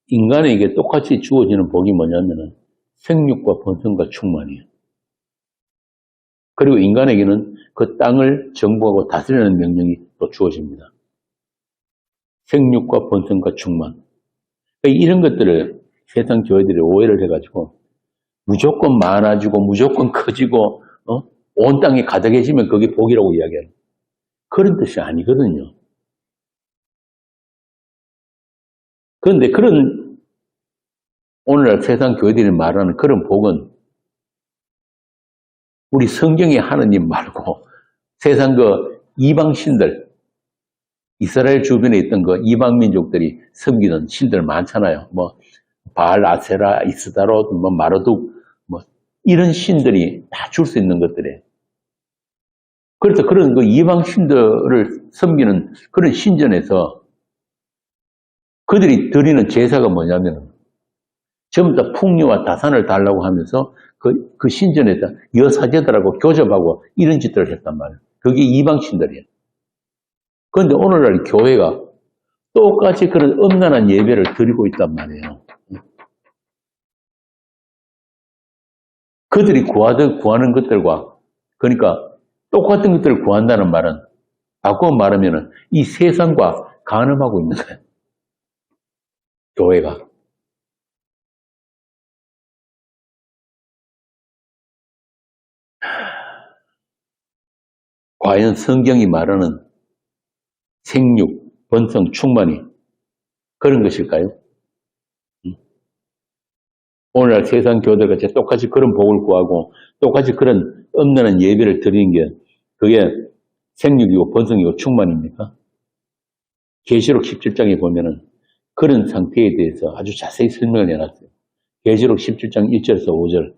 인간에게 똑같이 주어지는 복이 뭐냐면은 생육과 번성과 충만이에요. 그리고 인간에게는 그 땅을 정복하고 다스리는 명령이 또 주어집니다. 생육과 번성과 충만. 이런 것들을 세상 교회들이 오해를 해가지고 무조건 많아지고 무조건 커지고 온 땅에 가득해지면 그게 복이라고 이야기해요. 그런 뜻이 아니거든요. 그런데 그런 오늘날 세상 교회들이 말하는 그런 복은 우리 성경의 하느님 말고 세상 그 이방신들, 이스라엘 주변에 있던 그 이방민족들이 섬기는 신들 많잖아요. 뭐 바알, 아세라, 이스다롯, 뭐 마르둑, 뭐 이런 신들이 다 줄 수 있는 것들이에요. 그래서 그런 그 이방신들을 섬기는 그런 신전에서 그들이 드리는 제사가 뭐냐면 전부 다 풍류와 다산을 달라고 하면서 그 신전에다 여사제들하고 교접하고 이런 짓들을 했단 말이에요. 그게 이방신들이에요. 그런데 오늘날 교회가 똑같이 그런 엄난한 예배를 드리고 있단 말이에요. 그들이 구하는 것들과 그러니까 똑같은 것들을 구한다는 말은 바꿔 말하면 이 세상과 간음하고 있는 거예요. 교회가. 과연 성경이 말하는 생육, 번성, 충만이 그런 것일까요? 오늘날 세상 교회들과 똑같이 그런 복을 구하고 똑같이 그런 엄연한 예배를 드리는 게 그게 생육이고 번성이고 충만입니까? 계시록 17장에 보면은 그런 상태에 대해서 아주 자세히 설명을 해놨어요. 계시록 17장 1절에서 5절.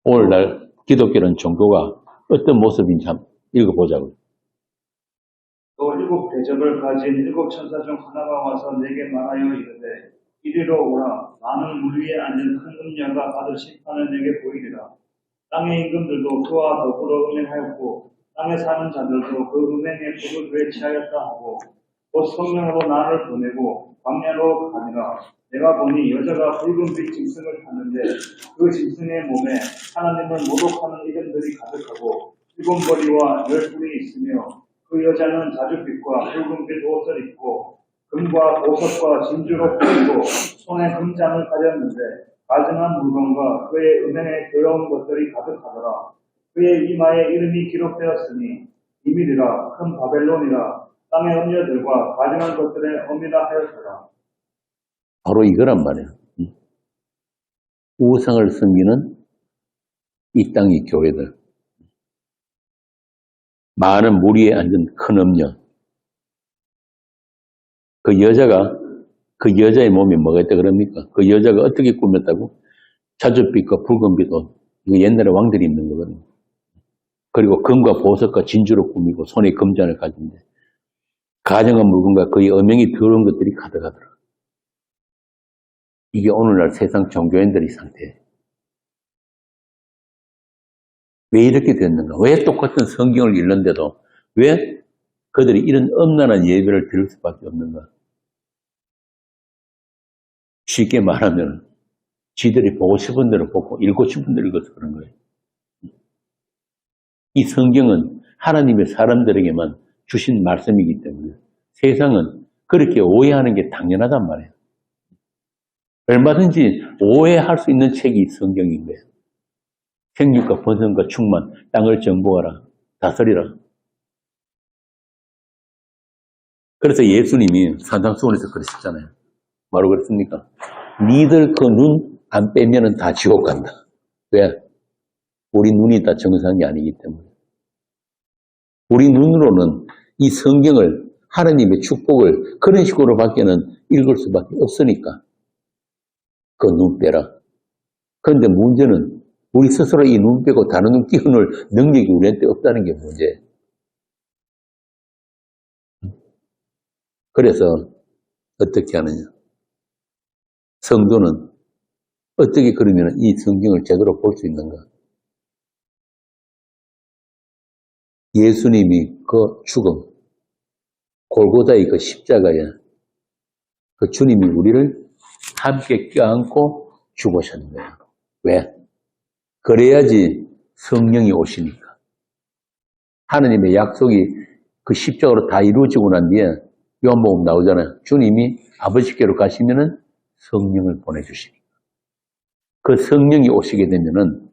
오늘날 기독교는 종교가 어떤 모습인지 한번 읽어보자고요. 또 일곱 대접을 가진 일곱 천사 중 하나가 와서 내게 말하여 이르되 이리로 오라. 많은 물 위에 앉은 큰 음녀가 받을 심판을 내게 보이리라. 땅의 임금들도 그와 더불어 음행하였고 땅에 사는 자들도 그 음행의 복을 외치하였다 하고 곧 성령으로 나를 보내고 광야로 가니라. 내가 보니 여자가 붉은빛 짐승을 탔는데 그 짐승의 몸에 하나님을 모독하는 이름들이 가득하고 일곱 머리와 열 뿔이 있으며 그 여자는 자줏빛과 붉은빛 옷을 입고 금과 보석과 진주로 꾸미고 손에 금장을 가졌는데 가증한 물건과 그의 은행에 더러운 것들이 가득하더라. 그의 이마에 이름이 기록되었으니 비밀이라 큰 바벨론이라 땅의 음녀들과 가증한 것들의 어미라 하였더라. 바로 이거란 말이에요. 우상을 섬기는 이 땅의 교회들. 많은 무리에 앉은 큰 음녀. 그 여자가 그 여자의 몸에 뭐가 있다 그럽니까? 그 여자가 어떻게 꾸몄다고? 자줏빛과 붉은빛 옷. 이거 옛날에 왕들이 입는 거거든요. 그리고 금과 보석과 진주로 꾸미고 손에 금잔을 가진데 가정한 물건과 그의 음행이 더러운 것들이 가득하더라. 이게 오늘날 세상 종교인들의 상태예요. 왜 이렇게 됐는가? 왜 똑같은 성경을 읽는데도 왜 그들이 이런 엄난한 예배를 드릴 수밖에 없는가? 쉽게 말하면 지들이 보고 싶은 대로 보고 읽고 싶은 대로 읽어서 그런 거예요. 이 성경은 하나님의 사람들에게만 주신 말씀이기 때문에 세상은 그렇게 오해하는 게 당연하단 말이에요. 얼마든지 오해할 수 있는 책이 성경인 거예요. 생육과 번성과 충만, 땅을 정복하라, 다스리라. 그래서 예수님이 산상수훈에서 그러셨잖아요. 바로 그렇습니까? 니들 그 눈 안 빼면은 다 지옥 간다. 왜? 우리 눈이 다 정상이 아니기 때문에. 우리 눈으로는 이 성경을, 하나님의 축복을 그런 식으로 밖에는 읽을 수밖에 없으니까. 그 눈 빼라. 그런데 문제는 우리 스스로 이 눈 빼고 다른 눈 끼워놓을 능력이 우리한테 없다는 게 문제예요. 그래서 어떻게 하느냐. 성도는 어떻게 그러면 이 성경을 제대로 볼 수 있는가? 예수님이 그 죽음, 골고다의 그 십자가에 그 주님이 우리를 함께 껴안고 죽으셨는 거예요. 왜? 그래야지 성령이 오시니까. 하느님의 약속이 그 십자가로 다 이루어지고 난 뒤에 요한복음 나오잖아요. 주님이 아버지께로 가시면은 성령을 보내주시니까. 그 성령이 오시게 되면은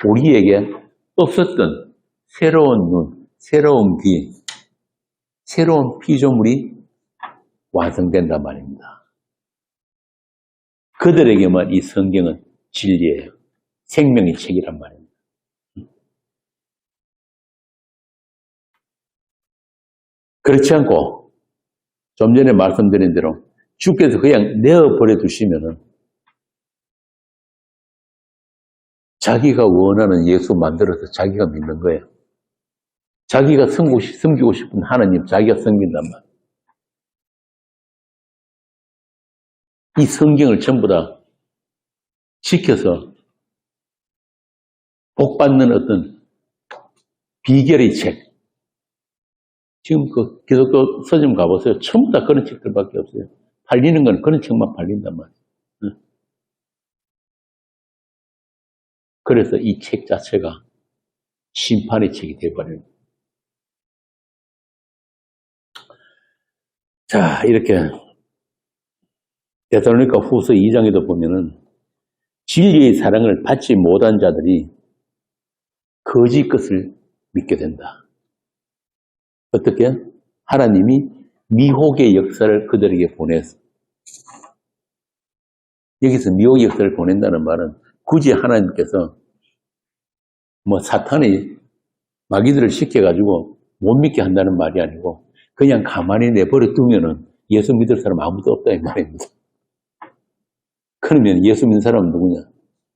우리에게 없었던 새로운 눈, 새로운 귀, 새로운 피조물이 완성된단 말입니다. 그들에게만 이 성경은 진리예요. 생명의 책이란 말입니다. 그렇지 않고 좀 전에 말씀드린 대로 주께서 그냥 내어버려 두시면은 자기가 원하는 예수 만들어서 자기가 믿는 거예요. 자기가 섬기고 싶은 하나님 자기가 섬긴단 말이에요. 이 성경을 전부 다 지켜서 복받는 어떤 비결의 책. 지금 그 기독교 서점 가보세요. 전부 다 그런 책들밖에 없어요. 팔리는 건 그런 책만 팔린단 말이에요. 그래서 이 책 자체가 심판의 책이 되어버려요. 자, 이렇게 데살로니가 후서 2장에도 보면은 진리의 사랑을 받지 못한 자들이 거짓 것을 믿게 된다. 어떻게? 하나님이 미혹의 역사를 그들에게 보내서 여기서 미혹의 역사를 보낸다는 말은 굳이 하나님께서 뭐 사탄이 마귀들을 시켜가지고 못 믿게 한다는 말이 아니고 그냥 가만히 내버려 두면은 예수 믿을 사람 아무도 없다 이 말입니다. 그러면 예수 믿는 사람은 누구냐?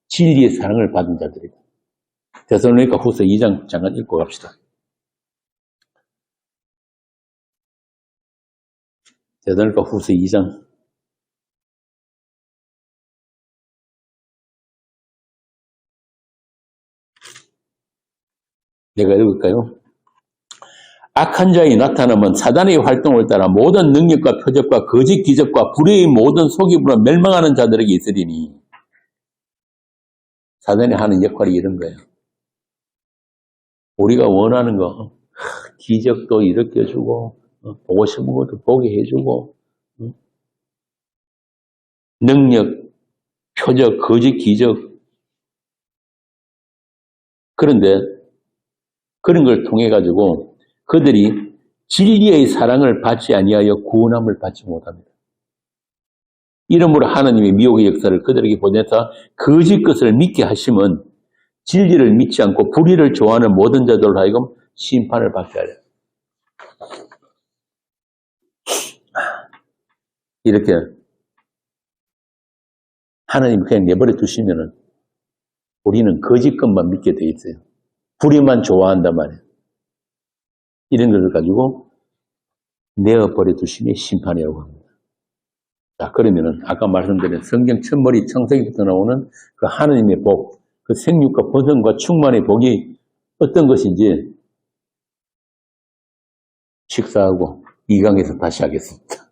진리의 사랑을 받은 자들이다. 데살로니가 후서 2장 잠깐 읽고 갑시다. 데살로니가 후서 2장 내가 읽을까요? 악한 자의 나타남은 사단의 활동을 따라 모든 능력과 표적과 거짓 기적과 불의의 모든 속임으로 멸망하는 자들에게 있으리니 사단이 하는 역할이 이런 거예요. 우리가 원하는 거 기적도 일으켜주고 보고 싶은 것도 보게 해주고 능력, 표적, 거짓 기적 그런데 그런 걸 통해 가지고 그들이 진리의 사랑을 받지 아니하여 구원함을 받지 못합니다. 이러므로 하나님의 미혹의 역사를 그들에게 보내서 거짓 것을 믿게 하심은 진리를 믿지 않고 불의를 좋아하는 모든 자들로 하여금 심판을 받게 하려. 이렇게 하나님이 그냥 내버려 두시면은 우리는 거짓 것만 믿게 돼 있어요. 불의만 좋아한단 말이에요. 이런 것을 가지고 내어버려 두심이 심판이라고 합니다. 자, 그러면은 아까 말씀드린 성경 첫머리 창세기부터 나오는 그 하나님의 복, 그 생육과 번성과 충만의 복이 어떤 것인지 식사하고 2강에서 다시 하겠습니다.